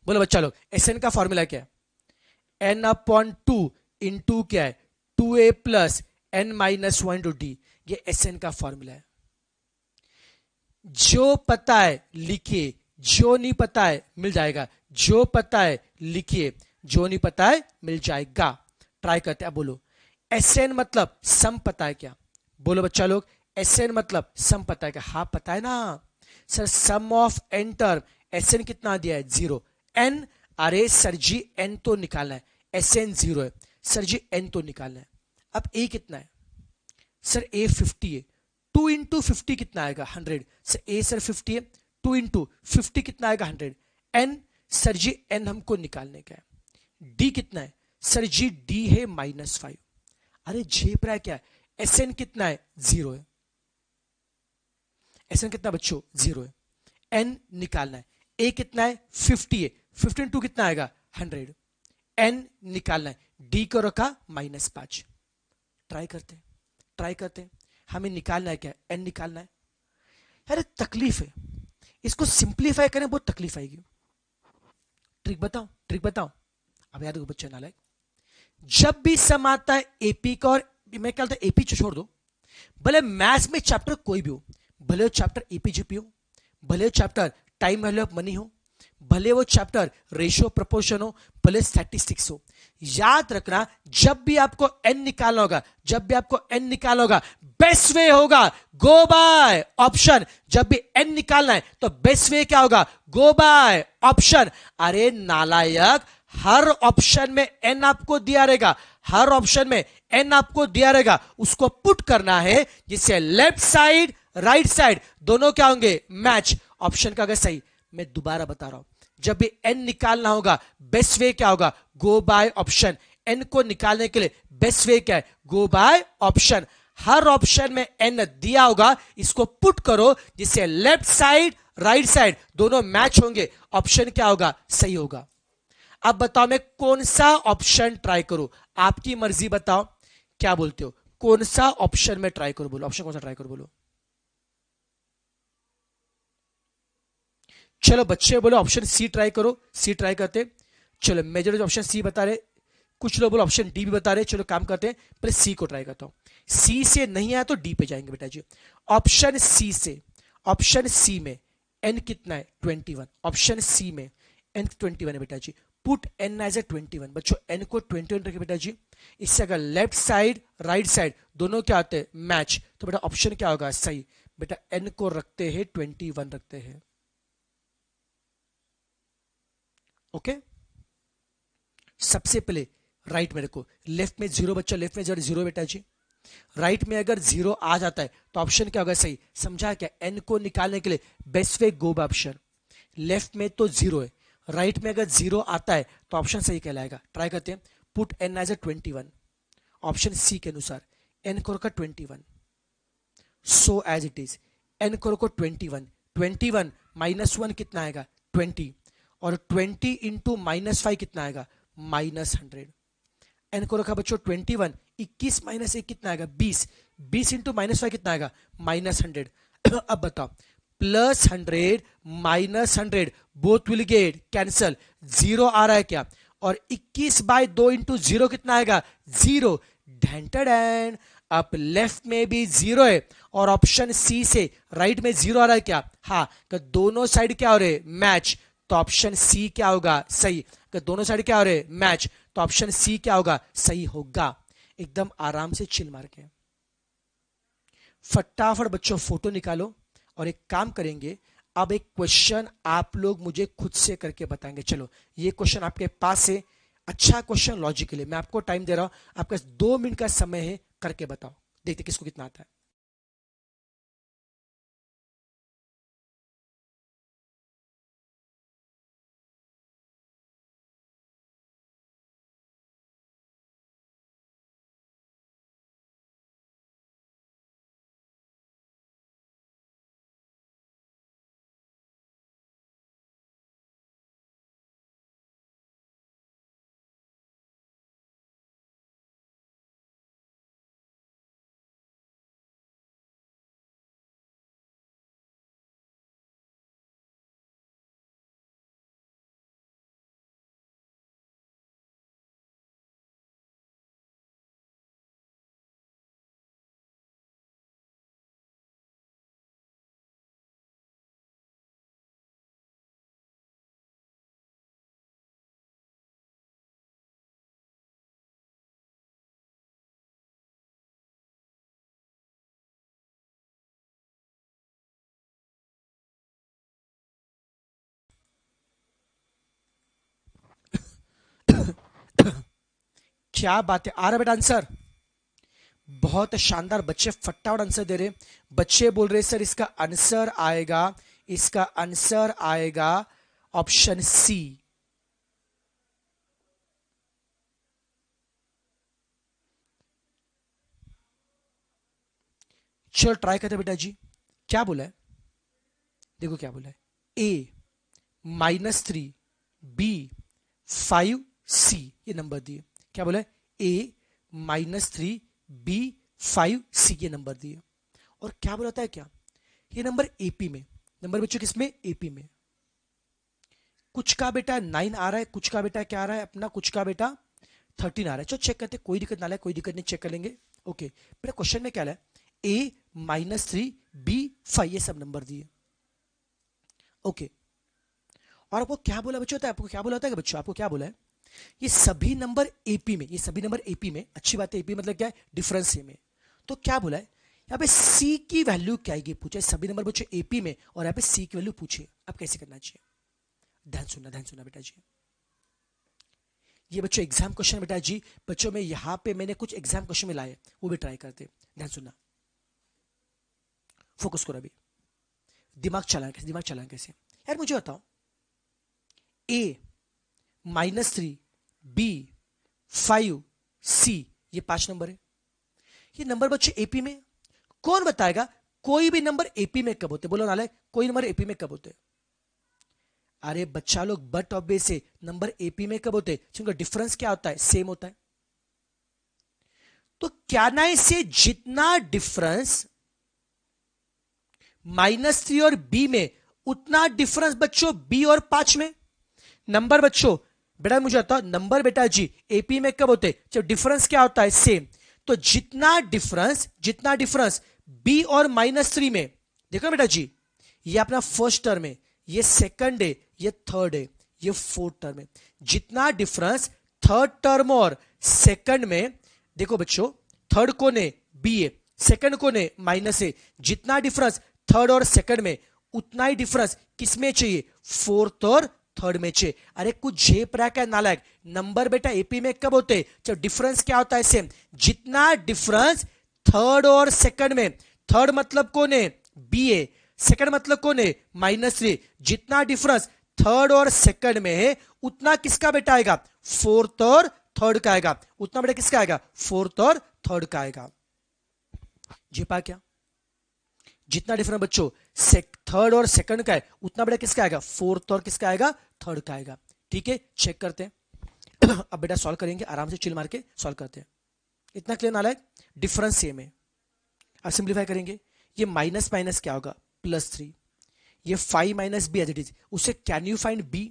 बोलो बच्चा लोग Sn का फॉर्मूला क्या है, n/2 इंटू क्या है 2a plus n-1 to D, ये Sn का फॉर्मूला है, जो पता है लिखिए, जो नहीं पता है मिल जाएगा, जो पता है लिखिए, जो नहीं पता है मिल जाएगा, ट्राई करते हैं। अब बोलो Sn मतलब सम पता है क्या, बोलो बच्चा लोग Sn मतलब सम पता है क्या, हाँ पता है ना sir, sum of n term Sn कितना दिया है 0, n अरे सर जी एन तो निकालना है, एस एन 0 है, सर जी एन तो निकालना है। अब ए कितना है, सर ए 50 है, 2 इंटू 50 कितना आएगा 100, सर ए सर 50 है, 2 इंटू 50 कितना आएगा 100। एन, सर जी एन हमको निकालने का है। डी कितना है, सर जी डी है -5। अरे झेप रहा है क्या, एस एन कितना है 0 है, एस एन कितना बच्चों 0 है। एन निकालना है, ए कितना है 50 है, 50 इंटू कितना आएगा 100। एन निकालना है, डी को रखा -5। ट्राई करते हैं, ट्राई करते हैं, हमें निकालना है क्या, एन निकालना है। यार तकलीफ है, इसको सिंप्लीफाई करें बहुत तकलीफ आएगी। ट्रिक बताओ, ट्रिक बताओ। अब याद रखो बच्चे नालायक, जब भी सम आता है एपी का, और मैं क्या कहता एपी छोड़ दो, भले मैथ्स में चैप्टर कोई भी हो, भले वो चैप्टर एपीजीपी हो, भले वो chapter time value of money हो, भले वो चैप्टर रेशियो प्रोपोर्शन हो, भले स्टैटिस्टिक्स हो, याद रखना जब भी आपको एन निकालना होगा, जब भी आपको एन निकालना होगा, बेस्ट वे होगा गो बाय ऑप्शन। जब भी एन निकालना है तो बेस्ट वे क्या होगा, गो बाय ऑप्शन। अरे नालायक, हर ऑप्शन में एन आपको दिया रहेगा, हर ऑप्शन में एन आपको दिया रहेगा, उसको पुट करना है जिससे लेफ्ट साइड राइट साइड दोनों क्या होंगे, मैच। ऑप्शन का अगर सही, मैं दोबारा बता रहा हूं, जब भी एन निकालना होगा बेस्ट वे क्या होगा, गो बाय ऑप्शन। एन को निकालने के लिए बेस्ट वे क्या है, गो बाय ऑप्शन। हर ऑप्शन में एन दिया होगा, इसको पुट करो जिससे लेफ्ट साइड राइट साइड दोनों मैच होंगे, ऑप्शन क्या होगा, सही होगा। अब बताओ मैं कौन सा ऑप्शन ट्राई करूं, आपकी मर्जी बताओ, क्या बोलते हो, कौन सा ऑप्शन में ट्राई करूं, बोलो ऑप्शन कौन सा ट्राई करूं, बोलो। चलो बच्चे बोलो ऑप्शन सी ट्राई करो, सी ट्राई करते। चलो मेजॉरिटी ऑप्शन सी बता रहे, कुछ लोग बोलो ऑप्शन डी भी बता रहे, चलो काम करते हैं, पहले सी को ट्राई करता हूं। सी से नहीं आया तो डी पे जाएंगे बेटा जी। ऑप्शन सी से, ऑप्शन सी में एन कितना है 21, ऑप्शन सी में एन 21 है बेटा जी। पुट एन एज ए 21, बच्चों एन को 21 रखे बेटा जी। इससे अगर लेफ्ट साइड राइट साइड दोनों क्या आते हैं, मैच, तो बेटा ऑप्शन क्या होगा, सही। बेटा एन को रखते हैं 21 रखते हैं, ओके। सबसे पहले राइट में रखो, लेफ्ट में 0 बच्चा, लेफ्ट में 0 बेटा जी। राइट में अगर 0 आ जाता है तो ऑप्शन क्या होगा, सही। समझा क्या, एन को निकालने के लिए best way go by option. Left में तो 0 है, राइट में अगर 0 आता है तो ऑप्शन सही कहलाएगा। ट्राई करते हैं, put N as a 21, option C के अनुसार एन को रखा 21, so as it is. N को रखो 21, 21 -1 कितना आएगा 20, और 20 इंटू -5 कितना आएगा -100। एन को रखा बच्चों 21, 21 माइनस 1 कितना आएगा 20, 20 इंटू -5 कितना आएगा -100। अब बताओ, +100 -100 बोथ विल गेट कैंसल, 0 आ रहा है क्या, और 21/2 इंटू 0 कितना आएगा 0। ढेंटन, अब लेफ्ट में भी 0 है और ऑप्शन सी से राइट में 0 आ रहा है क्या, हाँ, तो दोनों साइड क्या हो रहे, मैच, तो ऑप्शन सी क्या होगा, सही। कि दोनों साइड क्या हो रहे, मैच, तो ऑप्शन सी क्या होगा, सही होगा। एकदम आराम से चिल मार के फटाफट बच्चों फोटो निकालो, और एक काम करेंगे, अब एक क्वेश्चन आप लोग मुझे खुद से करके बताएंगे। चलो ये क्वेश्चन आपके पास है, अच्छा क्वेश्चन लॉजिकली, मैं आपको टाइम दे रहा हूं, आपके 2 मिनट का समय है, करके बताओ, देखते किसको कितना आता है। क्या बात है, आ रहा बेटा आंसर? बहुत शानदार, बच्चे फटाफट आंसर दे रहे। बच्चे बोल रहे सर इसका आंसर आएगा, इसका आंसर आएगा ऑप्शन सी। चलो ट्राई करते बेटा जी, क्या बोला है, देखो क्या बोला है, ए -3 बी 5 सी, ये नंबर दिए। क्या बोला है, ए -3 बी 5 सी, ये नंबर दिए। और क्या बोला है, क्या ये नंबर एपी में, नंबर बच्चों किसमें, एपी में। कुछ का बेटा 9 आ रहा है, कुछ का बेटा क्या आ रहा है अपना, कुछ का बेटा 13 आ रहा है। चलो चेक करते, कोई दिक्कत ना है, कोई दिक्कत नहीं, चेक कर लेंगे। ओके बेटा क्वेश्चन में क्या है, ए -3 बी 5, ये सब नंबर दिए। ओके और आपको क्या बोला बच्चों, आपको क्या बोला था बच्चों, आपको क्या बोला है, ये सभी नंबर एपी में, ये सभी नंबर एपी में। अच्छी बात है, एपी मतलब क्या है, डिफरेंस में। तो क्या बोला है यहाँ पे सी की वैल्यू क्या आएगी पूछे, सभी नंबर बच्चों एपी में, और यहाँ पे सी की वैल्यू पूछे। अब कैसे करना चाहिए, ध्यान सुनना बेटा जी। ये बच्चों एग्जाम क्वेश्चन बेटा जी, बच्चों में यहां पे मैंने कुछ एग्जाम क्वेश्चन में लाए, वो भी ट्राई करते। ध्यान सुनना, फोकस करो अभी, दिमाग चलाना कैसे, दिमाग चलाना कैसे। यार मुझे बताओ, ए -3 बी 5 सी, ये 5 नंबर है। ये नंबर बच्चे एपी में, कौन बताएगा कोई भी नंबर एपी में कब होते, बोलो नाले, कोई नंबर एपी में कब होते। अरे बच्चा लोग, बट ऑब्वियस से नंबर एपी में कब होते, क्योंकि डिफरेंस क्या होता है, सेम होता है। तो क्या ना से जितना डिफरेंस -3 और बी में, उतना डिफरेंस बच्चों बी और 5 में। नंबर बच्चों बेटा मुझे बताओ, नंबर बेटा जी एपी में कब होते, जब डिफरेंस क्या होता है, सेम। तो जितना डिफरेंस बी और -3 में, देखो बेटा जी, ये अपना फर्स्ट टर्म है, ये सेकंड है, ये थर्ड है, ये फोर्थ टर्म है। जितना डिफरेंस थर्ड टर्म और सेकंड में, देखो बच्चों थर्ड कौन है, बी है, सेकंड कौन है, माइनस है। जितना डिफरेंस थर्ड और सेकंड में, उतना ही डिफरेंस किसमें चाहिए, फोर्थ और थर्ड में चाहिए। अरे कुछ झेप रहा क्या नालायक, नंबर बेटा एपी में कब होते, जब डिफरेंस क्या होता है, सेम। जितना डिफरेंस थर्ड और सेकंड में, थर्ड मतलब कौन है, बी है, सेकंड मतलब कौन है, -3। जितना डिफरेंस थर्ड और सेकंड में है, उतना किसका बेटा आएगा, फोर्थ और थर्ड का आएगा। उतना बेटा किसका आएगा, फोर्थ और थर्ड का आएगा। जी पा क्या, जितना डिफरेंस बच्चों थर्ड और सेकंड का है, उतना बेटा किसका आएगा, फोर्थ और किसका आएगा, थर्ड का आएगा। ठीक है, चेक करते हैं। अब बेटा सॉल्व करेंगे, आराम से चिल मार के सॉल्व करते हैं। इतना क्लियर नालायक, डिफरेंस सेम है। अब सिंप्लीफाई करेंगे, ये माइनस माइनस क्या होगा, +3। ये 5 - बी एज इट इज, उसे can you find B,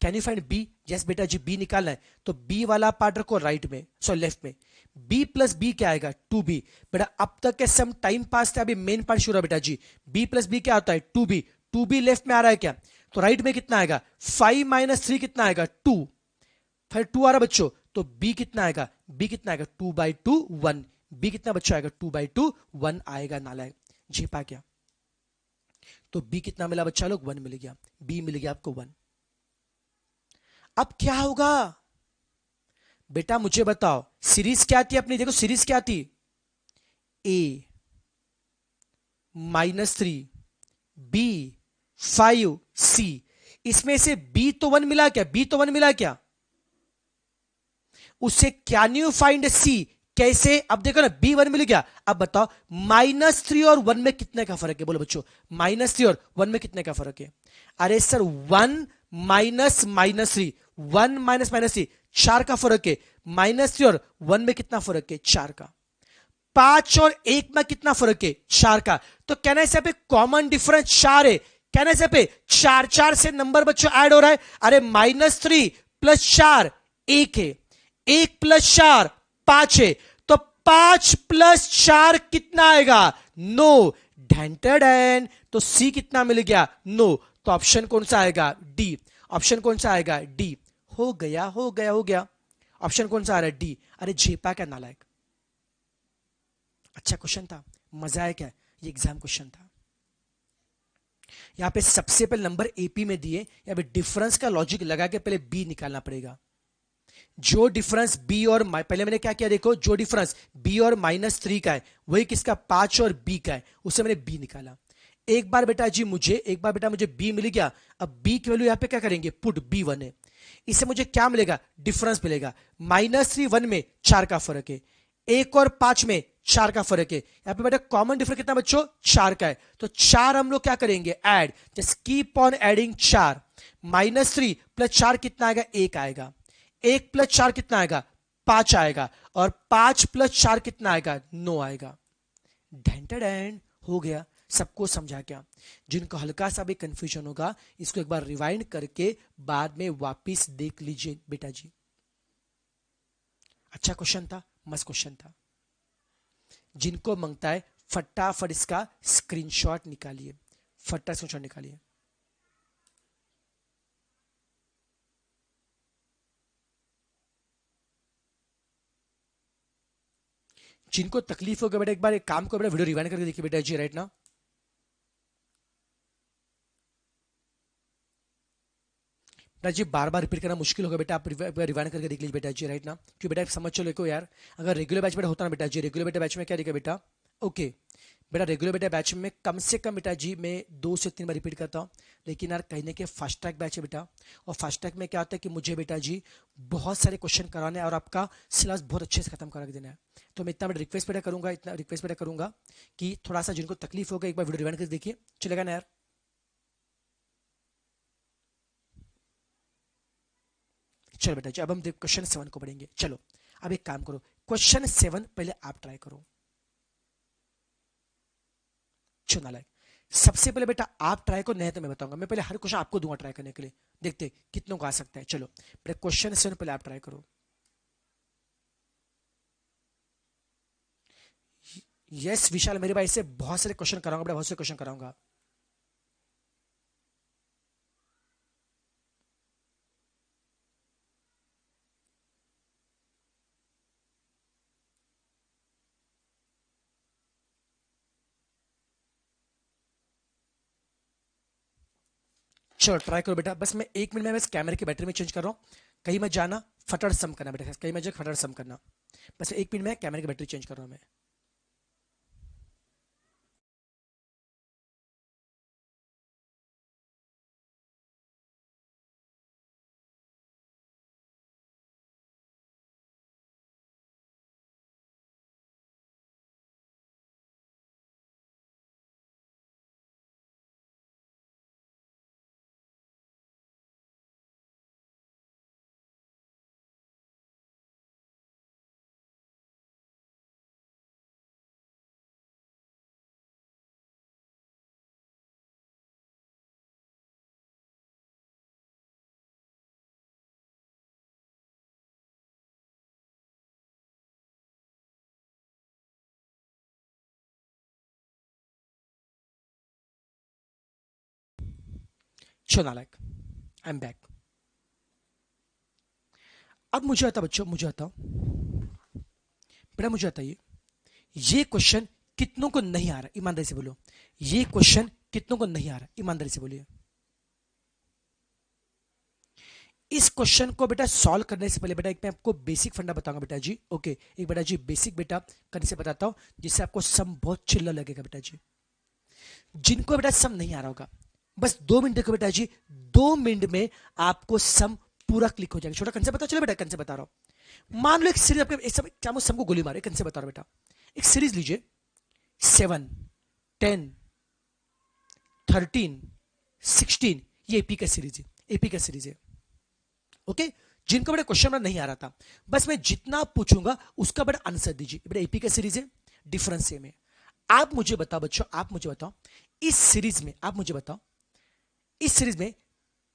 can you find B, yes बेटा जी बी निकालना है, तो बी वाला पार्ट रखो राइट में, सॉरी लेफ्ट में। बी प्लस बी क्या आएगा, 2b। बेटा अब तक के सम टाइम पास था, अभी मेन पार्ट शुरू है बेटा जी। बी प्लस बी क्या होता है, 2b। 2b लेफ्ट में आ रहा है क्या, तो राइट में कितना आएगा, 5 - 3 कितना आएगा, 2। फिर 2 आ रहा बच्चों, तो b कितना आएगा, b कितना आएगा, 2/2 1। b कितना बच्चों आएगा, 2/2 1 आएगा नालायक। जी पा क्या, तो b कितना मिला बच्चा लोग, 1 मिल गया, b मिल गया आपको 1। अब क्या होगा बेटा मुझे बताओ, सीरीज क्या थी अपनी, देखो सीरीज क्या थी, a -3 b 5 c। इसमें से b तो 1 मिला क्या, b तो 1 मिला क्या, उससे कैन यू फाइंड c, कैसे। अब देखो ना b 1 मिल गया, अब बताओ -3 और 1 में कितने का फर्क है, बोलो बच्चों -3 और 1 में कितने का फर्क है। अरे सर 1 माइनस -3, 1 माइनस -3, 4 का फर्क है। -3 और 1 में कितना फर्क है, 4 का। 5 और 1 में कितना फर्क है, 4 का। तो कहना है पे कॉमन डिफरेंस 4 है, कहना है पे 4 से नंबर बच्चों ऐड हो रहा है। अरे -3 + 4 1 है, 1 + 4 5 है, तो 5 + 4 कितना आएगा, 9। ढैंटन, तो सी कितना मिल गया, 9। तो ऑप्शन कौन सा आएगा, डी। ऑप्शन कौन सा आएगा, डी। हो गया हो गया हो गया, ऑप्शन कौन सा आ रहा है, डी। अरे झेपा क्या नालायक, अच्छा क्वेश्चन था, मजा आया क्या, ये एग्जाम क्वेश्चन था। यहां पे सबसे पहले नंबर एपी में दिए, यहां पे डिफरेंस का लॉजिक लगा के पहले बी निकालना पड़ेगा। जो डिफरेंस बी और पहले मैंने क्या किया, देखो जो डिफरेंस बी और -3 का है वही किसका 5 और बी का है, उससे मैंने बी निकाला। एक बार बेटा मुझे बी मिल गया। अब बी की वैल्यू यहां पे क्या करेंगे, पुट बी 1 है। इससे मुझे क्या मिलेगा, डिफरेंस मिलेगा। -3 1 में 4 का फर्क है, 1 और 5 में 4 का फर्क है। यहां पे बेटा कॉमन डिफरेंस कितना बच्चों, 4 का है। तो 4 हम लोग क्या करेंगे, add, just keep on adding 4। -3 plus 4 कितना आएगा, 1 आएगा। 1 प्लस 4 कितना आएगा, 5 आएगा। और 5 प्लस 4 कितना आएगा, 9 आएगा। ढेंटेड हो गया। सबको समझा क्या? जिनको हल्का सा भी कंफ्यूजन होगा इसको एक बार रिवाइंड करके बाद में वापस देख लीजिए बेटा जी। अच्छा क्वेश्चन था, मस्त क्वेश्चन था। जिनको मांगता है फटाफट इसका स्क्रीनशॉट निकालिए, फटाफट स्क्रीनशॉट निकालिए। जिनको तकलीफ होगा बेटा एक बार एक काम को बेटा वीडियो रिवाइंड करके देखिए बेटा जी, राइट ना। बेटा जी बार बार रिपीट करना मुश्किल होगा बेटा, आप रिवाइंड करके देख लीजिए बेटा जी, राइट ना। क्यों बेटा समझ चलो देखो यार, अगर रेगुलर बैच बेटा होता ना बेटा जी, रेगुलर बेटा बैच में क्या देखा बेटा, ओके बेटा रेगुलर बेटा बैच में कम से कम बेटा जी मैं 2 से 3 बार रिपीट करता हूँ। लेकिन यार कहने के फास्ट ट्रैक बैच है बेटा, और फास्ट ट्रैक में क्या होता है कि मुझे बेटा जी बहुत सारे क्वेश्चन कराने हैं और आपका सिलेबस बहुत अच्छे से खत्म करा के देना है। तो मैं इतना बेटा रिक्वेस्ट बेटा करूंगा, इतना रिक्वेस्ट बेटा करूंगा कि थोड़ा सा जिनको तकलीफ होगा एक बार वीडियो रिवाइंड करके देखिए, चलेगा ना यार। चलो बेटा जी अब हम क्वेश्चन 7 को पढ़ेंगे। चलो अब एक काम करो, क्वेश्चन 7 पहले आप ट्राई करो। चलो नालायक, सबसे पहले बेटा आप ट्राई करो, नहीं तो मैं बताऊंगा। मैं पहले हर क्वेश्चन आपको दूंगा ट्राई करने के लिए, देखते कितनों को आ सकता है। चलो बेटा क्वेश्चन 7 पहले आप ट्राई करो। यस विशाल मेरे भाई से बहुत सारे क्वेश्चन कराऊंगा बेटा, बहुत सारे क्वेश्चन कराऊंगा। चलो ट्राई करो बेटा, बस मैं 1 मिनट में बस कैमरे की बैटरी में चेंज कर रहा हूँ। कहीं मत जाना, फटाफट सम करना बेटा, कहीं मत जाए, फटाफट सम करना। बस 1 मिनट में कैमरे की बैटरी चेंज कर रहा हूँ मैं। चलो नालायक, आई एम बैक। अब मुझे आता बच्चों, मुझे आता बेटा, मुझे बताइए ये क्वेश्चन कितनों को नहीं आ रहा, ईमानदारी से बोलो। ये क्वेश्चन कितनों को नहीं आ रहा, ईमानदारी से बोलिए। इस क्वेश्चन को बेटा सॉल्व करने से पहले बेटा एक मैं आपको बेसिक फंडा बताऊंगा बेटा जी, ओके। एक बेटा जी बेसिक बेटा करने से बताता हूं जिससे आपको सम बहुत चिल्ला लगेगा बेटा जी। जिनको बेटा सम नहीं आ रहा होगा बस 2 मिनट देखो बेटा जी, 2 मिनट में आपको सम पूरा क्लिक हो जाएगा। छोटा कंसेप्ट पता चलो बेटा, कंसेप्ट बता रहा हूं। मान लो एक सीरीज आपके एक सब क्या सम को गोली मारे, कंसेप्ट बता रहा हूं बेटा। एक सीरीज लीजिए 7 10 13 16, ये एपी का सीरीज है, एपी का सीरीज है, ओके। जिनको बेटा क्वेश्चन नहीं आ रहा था बस मैं जितना पूछूंगा उसका बेटा आंसर दीजिए। बेटा एपी का सीरीज है, डिफरेंस सेम है। आप मुझे बताओ बच्चों, आप मुझे बताओ इस सीरीज में, आप मुझे बताओ इस सीरीज में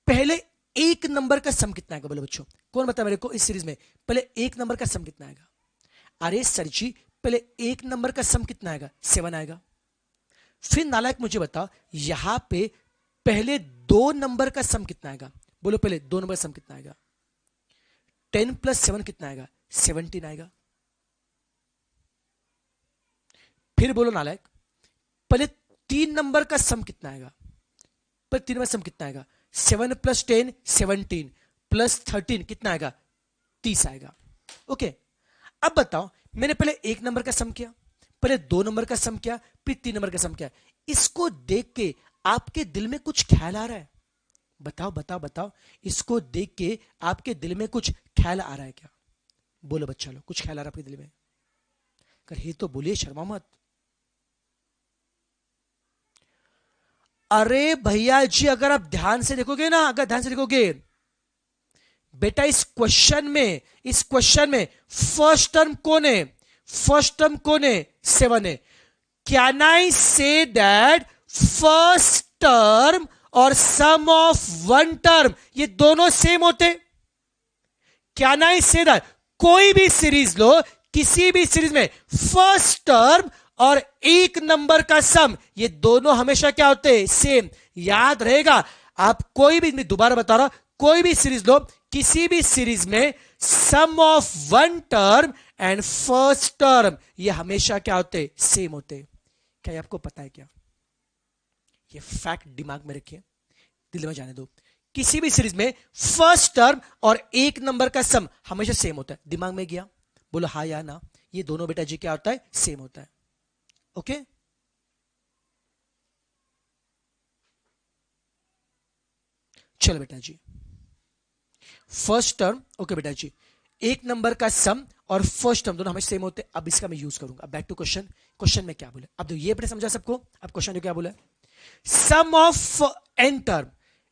पहले 1 नंबर का सम कितना आएगा, बोलो बच्चों। कौन बता मेरे को इस सीरीज में पहले 1 नंबर का सम कितना आएगा? अरे सर जी पहले 1 नंबर का सम कितना आएगा, 7 आएगा। फिर नालायक मुझे बताओ यहां पे पहले 2 नंबर का सम कितना आएगा, बोलो पहले 2 नंबर का सम कितना आएगा। 10 + 7 कितना आएगा, 17 आएगा। फिर बोलो नालायक पहले 3 नंबर का सम कितना आएगा, पर 3 नंबर सम कितना आएगा, 7 + 10 17 + 13 कितना आएगा, 30 आएगा। ओके, अब बताओ, मैंने पहले 1 नंबर का सम किया, पहले 2 नंबर का सम किया, फिर 3 नंबर का सम किया। इसको देख के आपके दिल में कुछ ख्याल आ रहा है? बताओ बताओ बताओ, इसको देख के आपके दिल में कुछ ख्याल आ रहा है क्या? बोलो बच्चा लोग, कुछ ख्याल आ रहा है आपके दिल में? अगर ये तो बोलिए, शर्मा मत। अरे भैया जी, अगर आप ध्यान से देखोगे ना, अगर ध्यान से देखोगे बेटा, इस क्वेश्चन में फर्स्ट टर्म कौन है? फर्स्ट टर्म कौन है? 7 है। Can I say that first term और सम ऑफ वन टर्म ये दोनों सेम होते? Can I say that? कोई भी सीरीज लो, किसी भी सीरीज में फर्स्ट टर्म और एक नंबर का सम ये दोनों हमेशा क्या होते हैं? सेम। याद रहेगा, आप कोई भी, मैं दोबारा बता रहा हूं, कोई भी सीरीज लो, किसी भी सीरीज में sum of one term and first term ये हमेशा क्या होते? सेम होते। क्या ये आपको पता है क्या? ये फैक्ट दिमाग में रखिए, दिल में जाने दो। किसी भी सीरीज में फर्स्ट टर्म और एक नंबर का सम हमेशा सेम होता है। दिमाग में गया? बोलो हाँ या ना। ये दोनों बेटा जी क्या होता है? सेम होता है। ओके, चलो बेटा जी, फर्स्ट टर्म, ओके बेटा जी, एक नंबर का सम और फर्स्ट टर्म दोनों हमेशा सेम होते हैं। अब इसका मैं यूज करूंगा। अब बैक टू क्वेश्चन। क्वेश्चन में क्या बोले? अब तो ये बेटा समझा सबको। अब क्वेश्चन जो क्या बोला, sum of n term,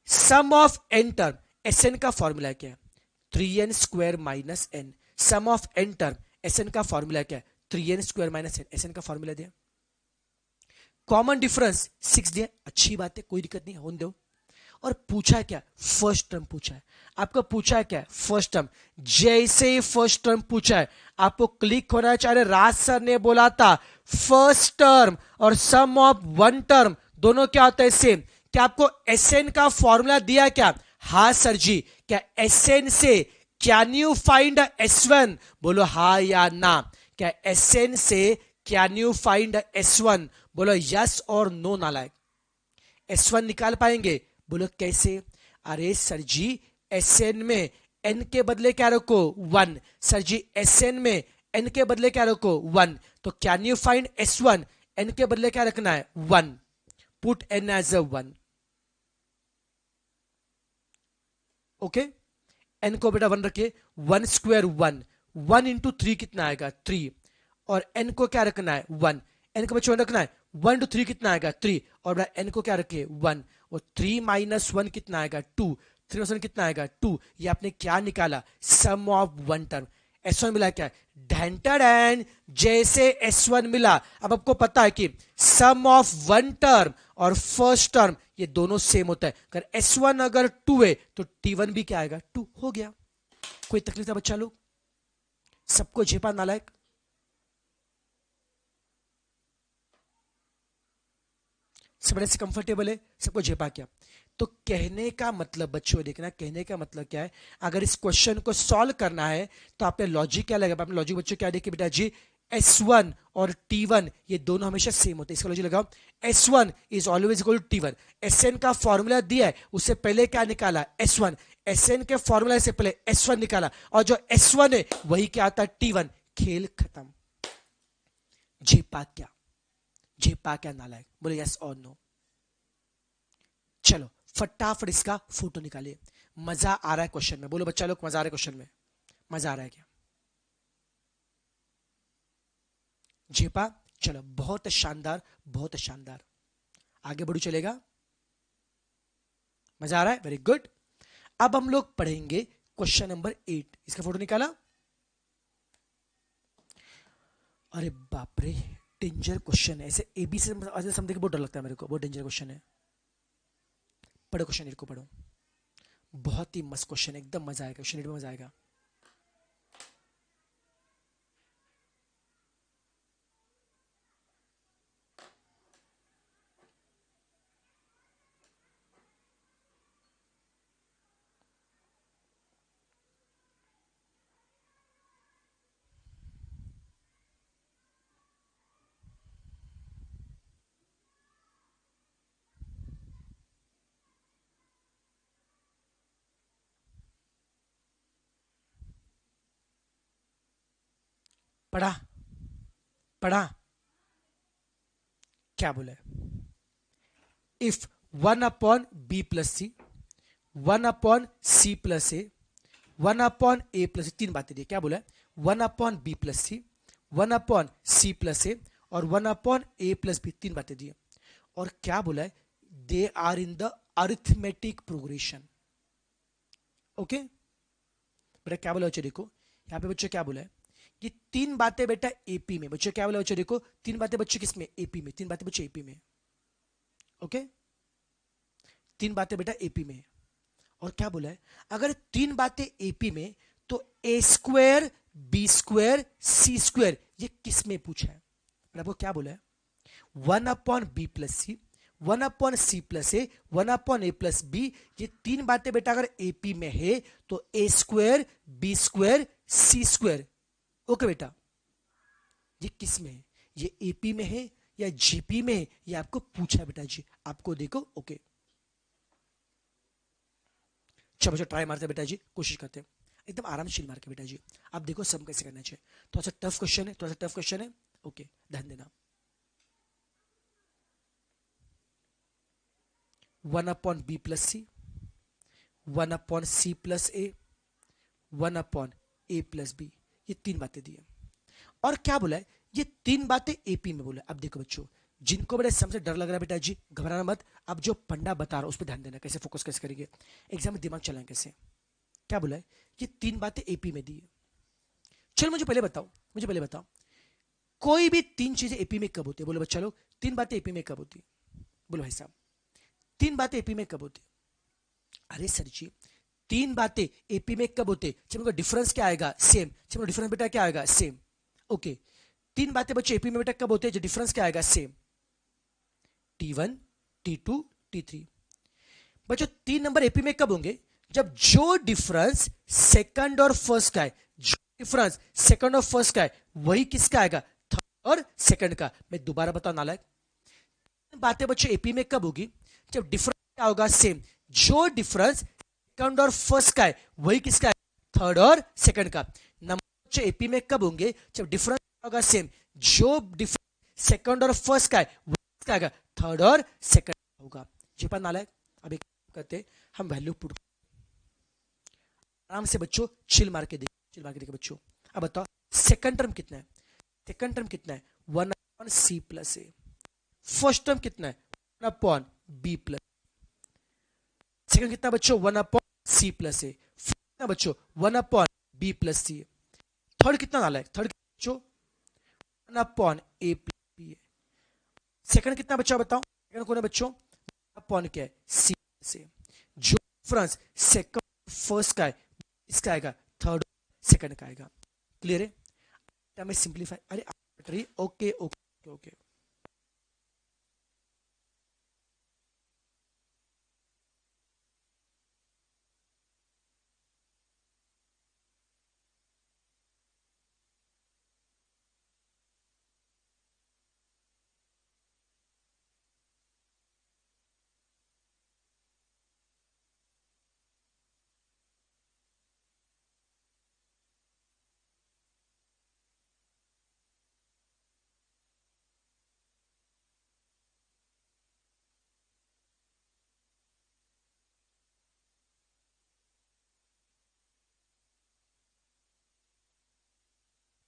sum of n term, S n का फॉर्मूला क्या है? 3n² minus n. Sum of n term, S n का फॉर्मूला क्या है? 3n² minus n. S n का फॉर्मूला दिया, कॉमन डिफरेंस 6 दिया, अच्छी बात है, कोई दिक्कत नहीं, होने दो। और पूछा है क्या? फर्स्ट टर्म पूछा है आपको। पूछा है क्या? First term. जैसे ही फर्स्ट टर्म पूछा है, आपको क्लिक होना है। चाहे राज सर ने बोला था फर्स्ट टर्म और सम ऑफ वन टर्म दोनों क्या होता है? सेम। क्या आपको एसएन का फॉर्मूला दिया क्या? हाँ सर जी। क्या एसएन से कैन यू फाइंड S1? बोलो हाँ या ना। क्या एसएन से कैन यू फाइंड S1? बोलो यस और नो नालायक। S1 निकाल पाएंगे? बोलो कैसे? अरे सर जी, Sn में n के बदले क्या रखो? 1। सर जी, Sn में n के बदले क्या रखो? 1। तो can you find S1? n के बदले क्या रखना है? 1। Put n as a 1। Okay, n को बेटा 1 रखे। 1² 1, 1 इंटू 3 कितना आएगा? 3। और n को क्या रखना है? 1। n को बच्चों रखना है 1 इंटू 3 कितना आएगा? 3। और बेटा n को क्या रखे? 1। और 3 माइनस 1 कितना आएगा? 2। 3 माइनस 1 कितना आएगा? 2। ये आपने क्या निकाला? सम ऑफ वन टर्म। S1 मिला क्या? ढेंटर एंड जैसे S1 मिला। अब आपको पता है कि सम ऑफ वन टर्म और फर्स्ट टर्म ये दोनों सेम होता है। अगर S1 अगर 2 है तो T1 भी क्या आएगा? 2। हो गया। कोई तकलीफ है बच्चा लोग? सबको झेपा नालायक? सब बड़े से कंफर्टेबल है? सबको झेपा क्या? तो कहने का मतलब बच्चों देखना, कहने का मतलब क्या है, अगर इस क्वेश्चन को सॉल्व करना है तो आपने लॉजिक क्या लगेगा? आपने लॉजिक बच्चों क्या देखिए बेटा जी, S1 और T1 ये दोनों हमेशा सेम होते हैं। इसका लॉजिक लगाओ, S1 is always equal to T1। Sn का फॉर्मूला दिया है, उससे पहले क्या निकाला? S1। Sn के फॉर्मूला से पहले S1 निकाला, और जो S1 है वही क्या आता है? T1। खेल खत्म। झेपा क्या? झेपा क्या नालायक? बोले यस और नो। चलो फटाफट इसका फोटो निकालिए। मजा आ रहा है क्वेश्चन में? बोलो बच्चा लोग, मजा आ रहा है क्वेश्चन में? मजा आ रहा है क्या? झेपा? चलो बहुत शानदार, बहुत शानदार। आगे बढ़ू, चलेगा? मजा आ रहा है? Very good. अब हम लोग पढ़ेंगे क्वेश्चन नंबर 8। इसका फोटो निकाला? अरे बाप रे, डेंजर क्वेश्चन है। ऐसे एबी से समझने के बहुत डर लगता है मेरे को, बहुत डेंजर क्वेश्चन है। पढ़ो क्वेश्चन 8 को, पढ़ो। बहुत ही मस्त क्वेश्चन है, एकदम मजा आएगा क्वेश्चन 8 में, मजा आएगा। पढ़ा पढ़ा, क्या बोला है? इफ 1/b+c, 1/c+a, 1/a+, तीन बातें दी, क्या बोला है? 1/b+c, 1/c+a और 1/a+b, तीन बातें दी। और क्या बोला है? They are in the arithmetic progression. Okay बेटा, क्या बोला बच्चों? देखो यहां पे बच्चों क्या बोला है? ये तीन बातें बेटा एपी में। बच्चों क्या बोला बच्चों? देखो तीन बातें बच्चों किसमें? एपी में। तीन बातें बच्चों एपी में। ओके, तीन बातें बेटा एपी में। और क्या बोला है? अगर तीन बातें एपी में तो a², b², c², ये किस में पूछा है? आपको क्या बोला है? 1/b+c, 1/c+a, 1/a+b, ये तीन बातें बेटा अगर एपी में है तो a², b², c²। ओके बेटा, ये किस में है? ये एपी में है या जीपी में है? ये आपको पूछा है बेटा जी, आपको देखो। ओके चलो बच्चों ट्राई मारते बेटा जी, कोशिश करते हैं एकदम आरामशील मार के बेटा जी। आप देखो सब कैसे करना चाहिए। थोड़ा सा टफ क्वेश्चन है, थोड़ा सा टफ क्वेश्चन है। ओके ध्यान देना। 1/b+c, 1/c+a, 1/a+b, ये तीन बातें दी है। और क्या बोला है? ये तीन बातें एपी में बोला है। अब देखो बच्चों, जिनको बड़े सबसे डर लग रहा है बेटा जी, घबराना मत। अब जो पंडा बता रहा है उस पर ध्यान देना, कैसे फोकस कैसे करेंगे, एग्जाम में दिमाग चलाएं कैसे। क्या बोला है? ये तीन बातें एपी में दी है। चलो मुझे पहले बताओ, मुझे पहले बताओ, कोई भी तीन चीजें एपी में कब होती है? बोलो बच्चा लोग, तीन बातें एपी में कब होती है? बोलो भाई साहब, तीन बातें एपी में कब होती है? अरे सर जी, तीन बातें एपी में कब होते? जब उनका डिफरेंस क्या आएगा? सेम। जब डिफरेंस बेटा क्या आएगा? सेम। ओके, तीन बातें बच्चे एपी में बेटा कब होते हैं? जो डिफरेंस क्या आएगा? सेम। T1, T2, T3। बच्चों तीन नंबर एपी में कब होंगे? जब जो डिफरेंस सेकंड और फर्स्ट का है, जो डिफरेंस सेकंड और फर्स्ट का है वही किसका आएगा? थर्ड और सेकंड का। मैं दोबारा बताऊं नालायक, बातें बच्चों एपी में कब होगी? जब डिफरेंस क्या होगा? सेम। जो डिफरेंस सेकंड और फर्स्ट का है वही किसका है? थर्ड और सेकंड का। नंबर बच्चों एपी में कब होंगे? जब डिफरेंस होगा सेम। जो डिफरेंस सेकंड और फर्स्ट का है वही किसका आएगा? थर्ड और सेकंड होगा। जी पर नालायक, अब एक करते, हम वैल्यू पुट आराम से बच्चों, चिल मार के देखो, चिल मार के देखो बच्चों। अब बताओ सेकंड टर्म कितना है? सेकंड टर्म कितना है? 1/c+a। फर्स्ट टर्म कितना है? 1/b+। सेकंड कितना बच्चों? 1/c+a। कितना बच्चों? 1/b+c। थर्ड कितना डाला है? थर्ड बच्चों 1/a+b है। सेकंड कितना बच्चा बताओ? सेकंड कौन है बच्चों? अपॉन क्या है? c से। जो डिफरेंस सेकंड फर्स्ट का है इसका आएगा थर्ड सेकंड का आएगा। क्लियर है? मैं सिंप्लीफाई, अरे ओके ओके ओके।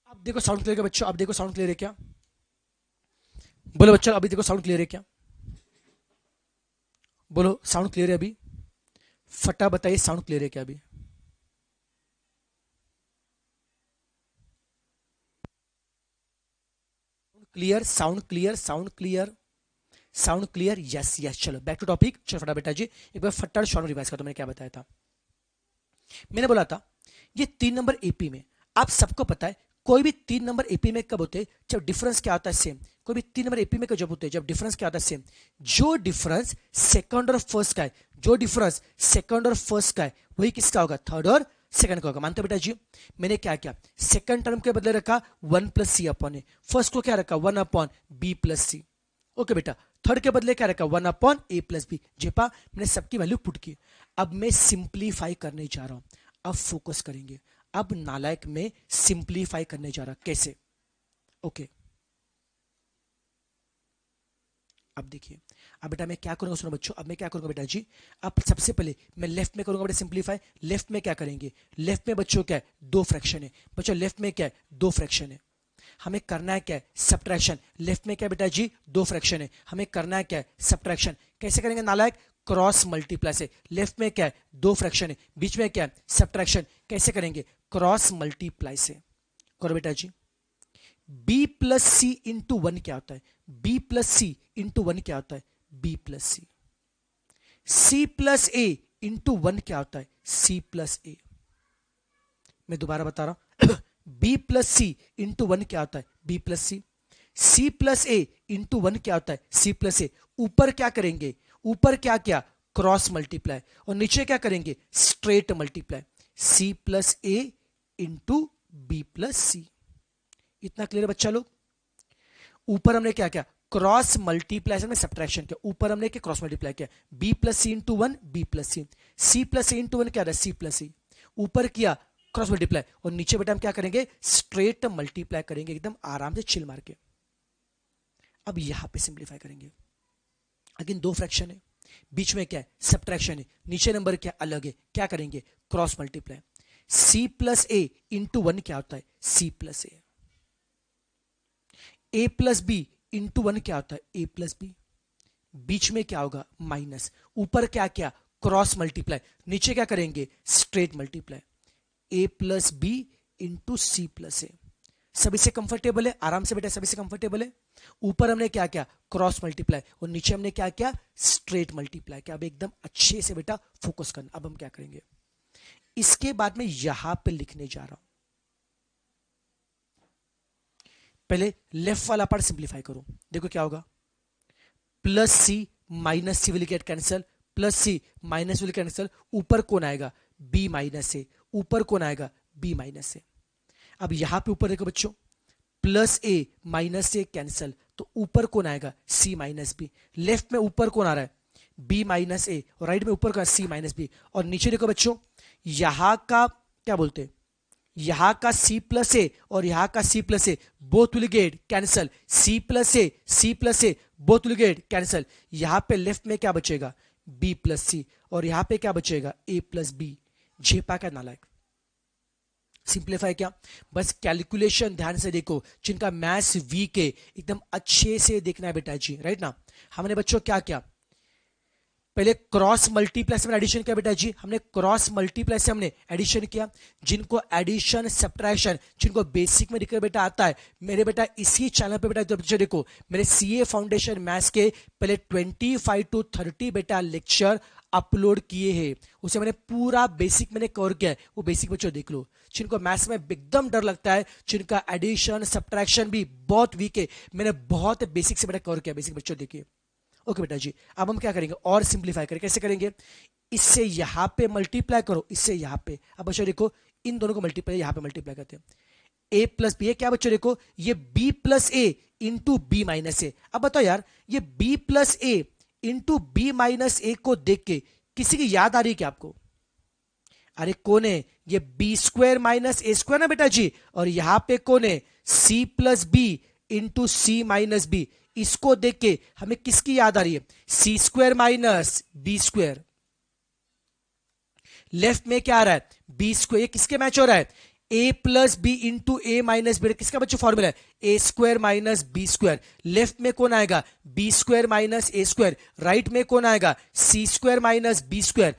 अब देखो साउंड क्लियर है बच्चों, अब देखो साउंड क्लियर है क्या? बोलो बच्चों, अभी देखो साउंड क्लियर है क्या? बोलो साउंड क्लियर है अभी? फटा बताइए साउंड क्लियर है क्या अभी? Clear, sound clear, sound clear, sound clear, yes yes. चलो बैक टू टॉपिक। चलो फटा बेटा जी, एक बार फटा शॉर्ट रिवाइज कर दो। मैंने क्या बताया था? मैंने बोला था ये तीन नंबर एपी में, आप सबको पता है कोई भी तीन नंबर एपी में कब होते हैं? जब डिफरेंस क्या आता है? सेम। कोई भी तीन नंबर एपी में कब होते हैं? जब डिफरेंस क्या आता है? सेम। जो डिफरेंस सेकंड और फर्स्ट का है, जो डिफरेंस सेकंड और फर्स्ट का है वही किसका होगा? थर्ड और सेकंड का होगा। मानते बेटा जी? मैंने क्या किया? सेकंड टर्म के बदले रखा 1+c अपॉन ए, फर्स्ट को क्या रखा? 1/b+c। ओके बेटा, थर्ड के बदले क्या रखा? 1/a+b। जेपा मैंने सबकी वैल्यू पुट की। अब मैं सिंप्लीफाई करने जा रहा हूं, अब फोकस करेंगे। अब नालायक में सिंप्लीफाई करने जा रहा, कैसे? ओके अब देखिए, अब बेटा मैं क्या करूंगा, सुनो बच्चों, अब मैं क्या करूंगा बेटा जी, अब सबसे पहले मैं लेफ्ट में करूंगा बेटा सिंप्लीफाई। लेफ्ट में क्या करेंगे, लेफ्ट में बच्चों क्या है, दो फ्रैक्शन है बच्चों, लेफ्ट में क्या है, दो फ्रैक्शन है, हमें करना है क्या है, सब्ट्रैक्शन। लेफ्ट में क्या बेटा जी, दो फ्रैक्शन है, हमें करना है क्या है, सब्ट्रैक्शन। कैसे करेंगे नालायक, क्रॉस मल्टीप्लाई से। लेफ्ट में क्या है, दो फ्रैक्शन है, बीच में क्या है, सब्ट्रैक्शन। कैसे करेंगे, क्रॉस मल्टीप्लाई से। करो बेटा जी, b प्लस सी इंटू वन क्या होता है, b प्लस सी इंटू वन क्या होता है, b plus C. c plus A into one क्या होता है, c प्लस ए। मैं दोबारा बता रहा हूं b प्लस सी इंटू वन क्या होता है, b plus C. c plus A into one क्या होता है, c प्लस ए। ऊपर क्या करेंगे, ऊपर क्या क्या, क्रॉस मल्टीप्लाई, और नीचे क्या करेंगे, straight multiply. c plus A into B plus सी। इतना क्लियर है बच्चा लोग। ऊपर हमने क्या किया, क्रॉस मल्टीप्लाई में सब्ट्रैक्शन किया, ऊपर हमने क्या क्रॉस मल्टीप्लाई किया, b plus C into one, B plus C. c plus A into one क्या रहा है, c प्लस सी। ऊपर किया क्रॉस मल्टीप्लाई, और नीचे बेटा हम क्या करेंगे, स्ट्रेट मल्टीप्लाई करेंगे, एकदम आराम से चिल मार के। अब यहां पे सिंप्लीफाई करेंगे, अगेन दो फ्रैक्शन है, बीच में क्या है, सब्ट्रैक्शन है, नीचे नंबर क्या अलग है, क्या करेंगे, cross multiply. c plus A into one क्या होता है, c plus A. a plus B into one क्या होता है, a प्लस बी। बीच में क्या होगा, माइनस। ऊपर क्या क्या, क्रॉस मल्टीप्लाई, नीचे क्या करेंगे, straight multiply. a plus B into c plus a. सभी से कंफर्टेबल है, आराम से बेटा, सभी से कंफर्टेबल है। ऊपर हमने क्या क्या, क्रॉस मल्टीप्लाई, और नीचे हमने क्या क्या, स्ट्रेट मल्टीप्लाई। क्या अब एकदम अच्छे से बेटा फोकस करना। अब हम क्या करेंगे, इसके बाद में यहां पे लिखने जा रहा हूं, पहले लेफ्ट वाला पार्ट सिंप्लीफाई करो। देखो क्या होगा, plus C minus C will get cancel, plus C minus will cancel. ऊपर कौन आएगा, b माइनस ए। ऊपर कौन आएगा, b माइनस ए। अब यहां पे ऊपर देखो बच्चों, प्लस ए माइनस ए कैंसल, तो ऊपर कौन आएगा, c माइनस बी। लेफ्ट में ऊपर कौन आ रहा है, b माइनस ए, और राइट में ऊपर का c माइनस बी। और नीचे देखो बच्चों, यहां का क्या बोलते हैं, यहां का c प्लस ए और यहां का c plus A, both will get cancel. c plus A both will get cancel. यहां पे लेफ्ट में क्या बचेगा, b प्लस सी, और यहां पे क्या बचेगा, a प्लस बी। झेपा क्या नालायक, सिंप्लीफाई क्या, बस कैलकुलेशन ध्यान से देखो, जिनका मैथ्स वीक है एकदम अच्छे से देखना है बेटा जी, राइट ना। हमने बच्चों क्या किया, पहले क्रॉस मल्टीप्लाई से एडिशन किया बेटा जी, हमने क्रॉस मल्टीप्लाई से हमने एडिशन किया। जिनको एडिशन सब्ट्रैक्शन, जिनको बेसिक में दिखकर बेटा आता है, मेरे बेटा इसी चैनल पे बेटा बच्चे देखो, मेरे सीए फाउंडेशन मैथ्स के पहले 25 to 30 बेटा लेक्चर अपलोड किए हैं, उसे मैंने पूरा बेसिक मैंने कवर किया है, वो बेसिक बच्चों देख लो। जिनको मैथ्स में एकदम डर लगता है, जिनका एडिशन सब्ट्रैक्शन भी बहुत वीक है, मैंने बहुत बेसिक से बेटा कवर किया, बेसिक बच्चों देखिए। ओके बेटा जी, अब हम क्या करेंगे, और सिंप्लीफाई करें। कैसे करेंगे, इससे यहां पे मल्टीप्लाई करो, इससे यहां पे। अब बच्चों देखो, इन दोनों को मल्टीप्लाई यहां पे मल्टीप्लाई करते हैं, a प्लस बी। क्या बच्चों देखो, ये b plus A into B minus ए। अब बताओ यार, ये b plus A into B minus ए को देख के किसी की याद आ रही है क्या आपको, अरे कौन है, ये b square minus a square ना बेटा जी, और यहां पे कौन है, c plus B into c minus b. इसको देख के हमें किसकी याद आ रही है, c square minus b square. Left में क्या आ रहा है, बी स्क्वायर, ये किसके मैच हो रहा है, a plus B into a minus b. किसका बच्चों फॉर्मूला है, a square minus b square. Left में कौन आएगा, b square minus a square. Right में कौन आएगा, c square minus b square.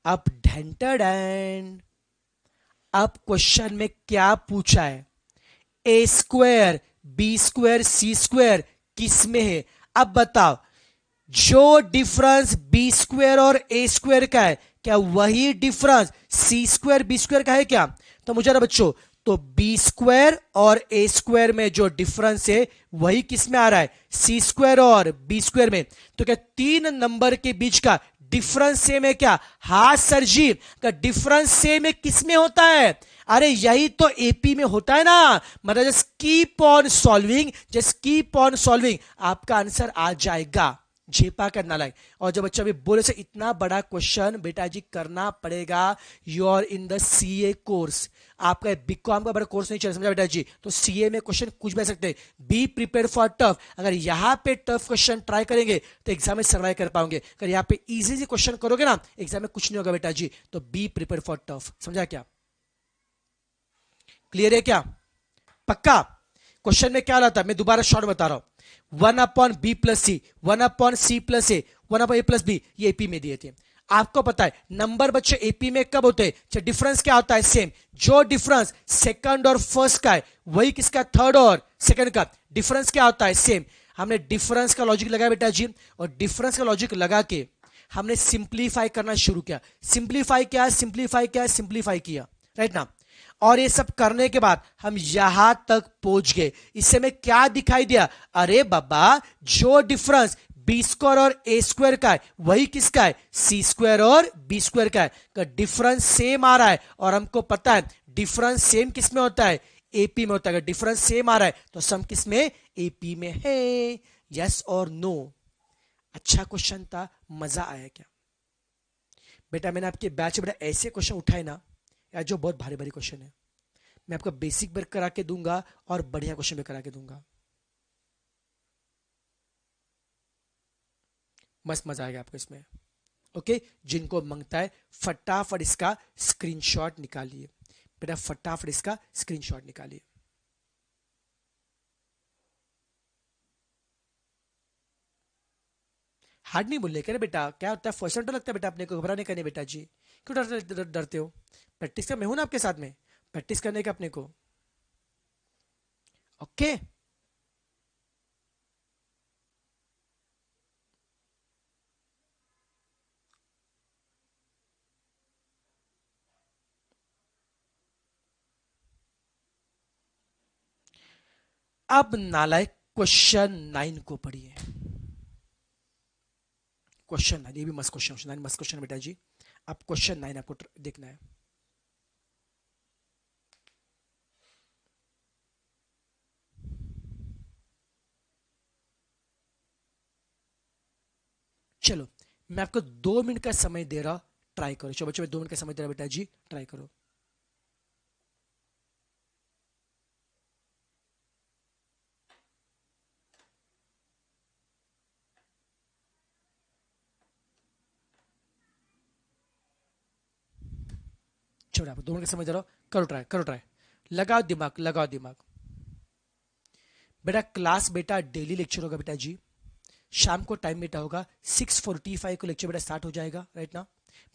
अब ढेंटन, अब क्वेश्चन में क्या पूछा है, a square b square c square किस में है। अब बताओ, जो डिफरेंस बी स्क्वायर और ए स्क्वायर का है, क्या वही डिफरेंस सी स्क्वायर बी स्क्वायर का है क्या। तो मुझे ना बच्चों, तो बी स्क्वायर और ए स्क्वायर में जो डिफरेंस है वही किस में आ रहा है, सी स्क्वायर और बी स्क्वायर में। तो क्या तीन नंबर के बीच का डिफरेंस सेम है क्या, हाँ सर जी, का डिफरेंस सेम है किस में होता है, अरे यही तो एपी में होता है ना। मतलब just keep on solving, just keep on solving, आपका आंसर आ जाएगा। झेपा का नालायक। और जब बच्चा भी बोले से इतना बड़ा क्वेश्चन बेटा जी करना पड़ेगा, you are in the CA course, आपका बीकॉम का बड़ा कोर्स नहीं चल, समझा बेटा जी। तो सीए में क्वेश्चन कुछ भी आ सकते हैं, बी प्रिपेयर फॉर टफ। अगर यहां पे टफ क्वेश्चन ट्राई करेंगे तो एग्जाम में सर्वाइव कर पाओगे, अगर यहाँ पे इजी क्वेश्चन करोगे ना एग्जाम में कुछ नहीं होगा बेटा जी। तो बी प्रिपेयर फॉर टफ, समझा क्या? क्लियर है क्या? पक्का? क्वेश्चन में क्या लाता है मैं दोबारा शॉर्ट बता रहा हूं, 1/b+c, 1/c+a, 1/a+b, ये एपी में दिए थे। आपको पता है नंबर बच्चे एपी में कब होते हैं, डिफरेंस क्या होता है सेम, जो डिफरेंस सेकंड और फर्स्ट का है वही किसका थर्ड और सेकंड का, डिफरेंस क्या होता है सेम। हमने डिफरेंस का लॉजिक लगाया बेटा जी, और डिफरेंस का लॉजिक लगा के हमने सिंप्लीफाई करना शुरू किया। सिंप्लीफाई क्या है, सिंप्लीफाई क्या है, सिंप्लीफाई किया, राइट ना। और ये सब करने के बाद हम यहां तक पहुंच गए। इससे में क्या दिखाई दिया, अरे बाबा जो डिफरेंस बी स्क्वायर और ए स्क्वायर का है वही किसका है, सी स्क्वायर और बी स्क्वायर का है। का डिफरेंस सेम आ रहा है, और हमको पता है डिफरेंस सेम किस में होता है, एपी में होता है। डिफरेंस सेम आ रहा है तो सम किस में, एपी में है। यस और नो? अच्छा क्वेश्चन था, मजा आया क्या बेटा? मैंने आपके बैच में बेटा ऐसे क्वेश्चन उठाए ना यार जो बहुत भारी भारी क्वेश्चन है। मैं आपको बेसिक भी करा के दूंगा और बढ़िया क्वेश्चन भी करा के दूंगा, मस्त मजा आएगा आपको इसमें। ओके, जिनको मांगता है फटाफट इसका स्क्रीनशॉट निकालिए बेटा, फटाफट इसका स्क्रीनशॉट निकालिए। हार्ड नहीं बोलने का ना बेटा, क्या होता है फर्स्ट टाइम तो लगता है बेटा अपने को, घबराने का नहीं बेटा जी। क्यों डरते हो? प्रैक्टिस का मैं हूं ना आपके साथ में, प्रैक्टिस करने का अपने को। ओके, अब नालायक क्वेश्चन 9 को पढ़िए। क्वेश्चन 9, ये भी मस्त क्वेश्चन, 9 मस्त क्वेश्चन बेटा जी। अब क्वेश्चन 9 आपको देखना है। चलो मैं आपको 2 मिनट का समय दे रहा, ट्राई करो। चलो बच्चों, 2 मिनट का समय दे रहा बेटा जी, ट्राई करो। चलो आपको 2 मिनट का समय दे रहा, करो ट्राई, करो ट्राई, लगाओ दिमाग, लगाओ दिमाग। बेटा क्लास बेटा डेली लेक्चर होगा बेटा जी, शाम को टाइम बेटा होगा 6:45 को लेक्चर बेटा स्टार्ट हो जाएगा, राइट ना।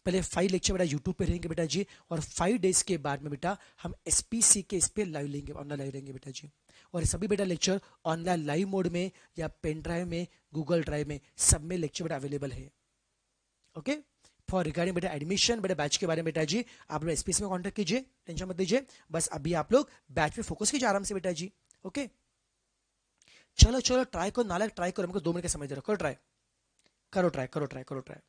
पहले 5 लेक्चर बेटा यूट्यूब पे रहेंगे बेटा जी, और 5 डेज के बाद में बेटा हम एसपीसी के इस पे लाइव लेंगे, ऑनलाइन लाइव लेंगे बेटा जी। और ये सभी बेटा लेक्चर ऑनलाइन लाइव मोड में या पेन ड्राइव में, गूगल ड्राइव में, सब में लेक्चर बेटा अवेलेबल है। ओके, फॉर रिगार्डिंग बेटा एडमिशन बेटा बैच के बारे में बेटा जी आप लोग एसपीसी में कॉन्टेक्ट कीजिए, टेंशन मत लीजिए। बस अभी आप लोग बैच पे फोकस कीजिए आराम से बेटा जी। ओके, चलो चलो ट्राई करो नालक, ट्राई करो, हमको 2 मिनट का समय दे रखो, करो ट्राई, करो ट्राई, करो ट्राई, करो ट्राई।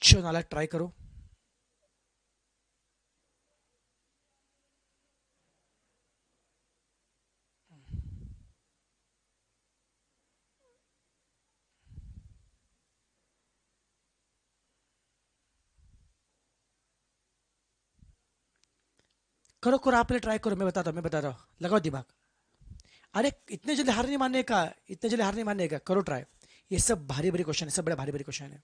चलो नालक ट्राई करो। करो करो, आप पहले ट्राई करो, मैं बताता हूँ, लगाओ दिमाग। अरे इतने जल्दी हार नहीं मानने का, इतने जल्दी हार नहीं मानने का, करो ट्राई। ये सब भारी भारी क्वेश्चन है, सब बड़ा भारी भारी क्वेश्चन है।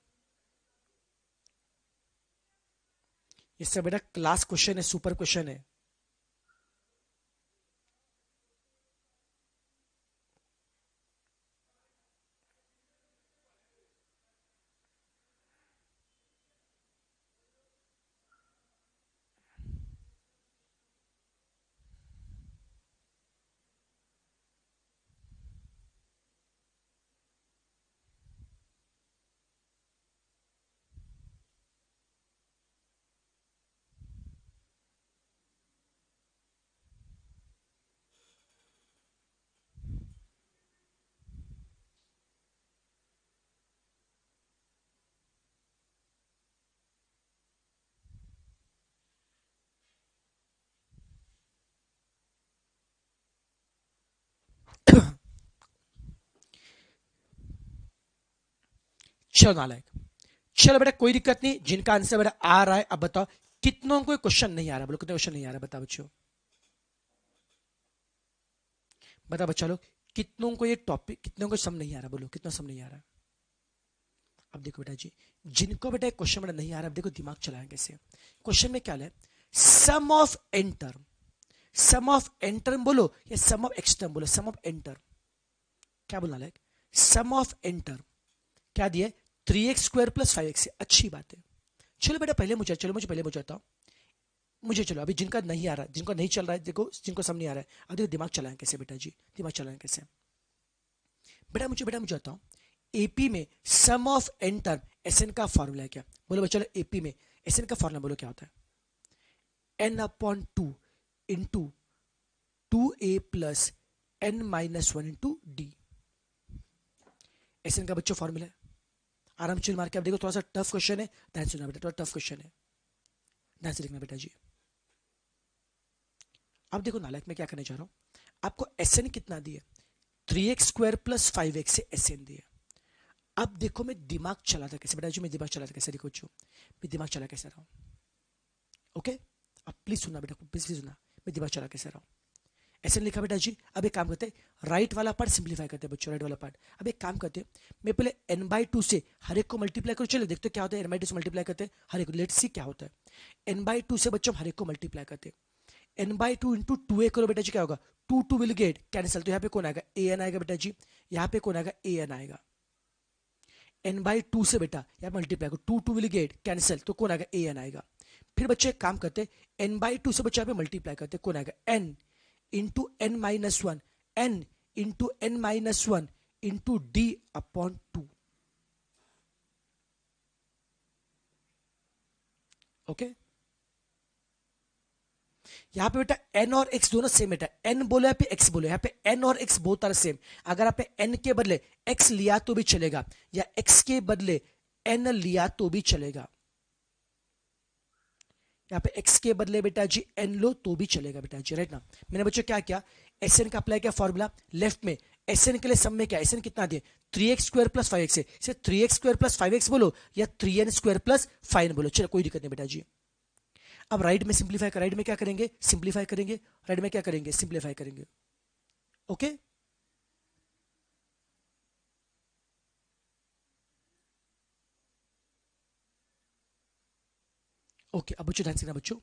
ये सब बड़ा क्लास क्वेश्चन है, सुपर क्वेश्चन है। चलो नालायक, चलो बेटा कोई दिक्कत नहीं, जिनका आंसर बेटा आ रहा है, अब बताओ कितनों को क्वेश्चन नहीं आ रहा, बोलो कितने क्वेश्चन नहीं आ रहा, बताओ बच्चों, बताओ बच्चा लोग, कितनों को ये टॉपिक, कितनों को सम नहीं आ रहा, बोलो कितना सम नहीं आ रहा। अब देखो बेटा जी, जिनको बेटा क्वेश्चन बेटा नहीं आ रहा, अब देखो दिमाग चलाएं कैसे। क्वेश्चन में क्या है, sum of n term, sum of n term बोलो या सम ऑफ एक्स टर्म बोलो, सम ऑफ एन टर्म क्या बोलना like, sum of n term क्या दिया, 3x² + 5x, अच्छी बात है। चलो बेटा पहले मुझे, चलो मुझे पहले मुझे बताओ, मुझे चलो अभी जिनका नहीं आ रहा, जिनको नहीं चल रहा है, देखो जिनको सम नहीं आ रहा है, अब देखो दिमाग चलाएं कैसे बेटा जी, दिमाग चलाएं कैसे। बेटा मुझे बताओ, एपी में sum of n term SN का फॉर्मूला है क्या, बोलो बच्चों, एपी में एसएन का फॉर्मूला बोलो क्या होता है, n/2 into 2a + n-1 * d, SN का बच्चों फॉर्मूला है। आराम से मार के, अब देखो थोड़ा सा टफ क्वेश्चन है, ध्यान सुनना बेटा, थोड़ा टफ क्वेश्चन है, ध्यान से लिखना बेटा जी। अब देखो नालायक मैं क्या करने जा रहा हूं, आपको एसएन कितना दिया, 3x² + 5x से एसएन दिया। अब देखो मैं दिमाग चलाता कैसे बेटा जी, मैं दिमाग चलाता कैसे, देखो बच्चों मैं दिमाग चला कैसे रहा हूं, ओके। अब प्लीज सुनना बेटा, प्लीज प्लीज सुनना, मैं दिमाग चला कैसे रहा हूं। ऐसे लिखा बेटा जी, अब एक काम करते हैं, राइट वाला पार्ट सिंप्लीफाई करते हैं बच्चों, राइट वाला पार्ट। अब एक काम करते हैं, मैं पहले n/2 से हर एक को मल्टीप्लाई करूँ, चलो देखते क्या होता है, n/2 से मल्टीप्लाई करते हैं हर एक को, लेट्स सी क्या होता है। n/2 से बच्चों हर एक को मल्टीप्लाई करते हैं, n/2 इंटू 2a करो बेटा जी, क्या होगा, 2 विल गेट कैंसिल, तो यहाँ पे कौन आएगा, an आएगा बेटा जी, यहाँ पे कौन आएगा, an आएगा। n/2 से बेटा यहाँ मल्टीप्लाई करो, 2 विल गेट कैंसिल, तो कौन आएगा, an आएगा। फिर बच्चे एक काम करते, n/2 से बच्चे यहाँ पे मल्टीप्लाई करते, कौन आएगा, n into n-1, n into n-1 into d/2, okay. यहाँ पे बेटा n और x दोनों सेम बेटा, n बोलो यहाँ पे x बोलो, यहाँ पे n और x बोथ आर सेम। अगर आप n के बदले x लिया तो भी चलेगा, या x के बदले n लिया तो भी चलेगा। यहाँ पे x के बदले बेटा जी n लो तो भी चलेगा बेटा जी, राइट ना। मैंने बच्चों क्या किया, Sn का अप्लाई किया फॉर्मूला, लेफ्ट में Sn के लिए सम में क्या, Sn कितना दिए, 3x² + 5x से, इसे 3x² + 5x बोलो या 3n² + 5 बोलो, चलो कोई दिक्कत नहीं बेटा जी। अब राइट में सिंप्लीफाई कर, राइट में क्या करेंगे, सिंप्लीफाई करेंगे, राइट में क्या करेंगे, सिंप्लीफाई करेंगे, ओके। ओके अब बच्चों ध्यान से ना बच्चों,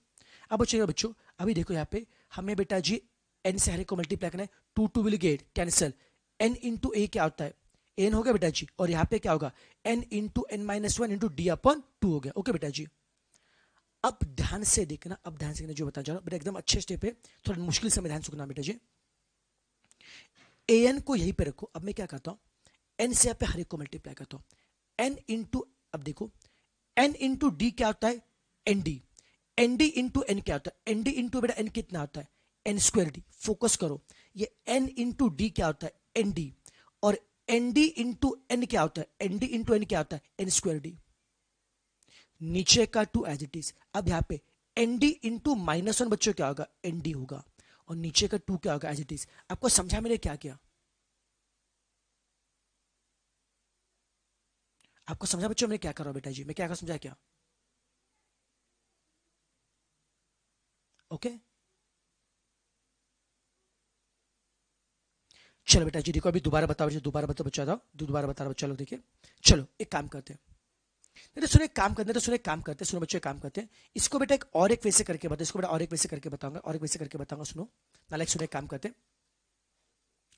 अब बच्चों अभी देखो यहाँ पे हमें बेटा जी n से हर एक को मल्टीप्लाई करना है, 2 will get cancel, n into a क्या होता है, n हो गया बेटा जी, और यहाँ पे क्या होगा, n into n-1 into d/2 हो गया, ओके बेटा जी। अब ध्यान से देखना, अब ध्यान से देखना जो बताना चाह रहा हूँ बेटा, एकदम अच्छे स्टेप है, थोड़ा मुश्किल से ध्यान सुनना बेटा जी। an को यहीं पे रखो, अब मैं क्या करता हूँ, n से यहाँ पे हर एक को मल्टीप्लाई करता हूँ, n इंटू, अब देखो n इंटू डी क्या होता है, n d, n d into n क्या होता है, एन डी इंटू बेटा एन कितना होता है, n²d, फोकस करो, ये n इंटू डी क्या होता है, एन डी, और एन डी इंटू एन क्या होता है, एन डी इंटू एन क्या होता है, n²d, नीचे का 2 एज इट इज। अब यहाँ पे एन डी इंटू -1 बच्चों क्या होगा, एन डी होगा, और नीचे का 2 क्या होगा, एज इट इज। आपको समझा मैंने क्या किया, आपको समझा बच्चों मैंने क्या कर रहा हूं बेटा जी, मैं क्या समझा क्या, ओके। चलो बेटा जी देखो, अभी दोबारा बताओ, दोबारा बताओ बच्चा, दोबारा बता रहा बच्चा लोग, देखिए। चलो एक काम करते हैं, नहीं तो सुनो एक काम करते हैं, तो सुनो एक काम करते हैं, सुनो बच्चों एक काम करते हैं, इसको बेटा एक और एक वैसे करके बताओ, इसको बेटा और एक वैसे करके बताऊंगा, और एक वैसे करके बताऊंगा, सुनो नालायक, सुनो एक काम करते हैं।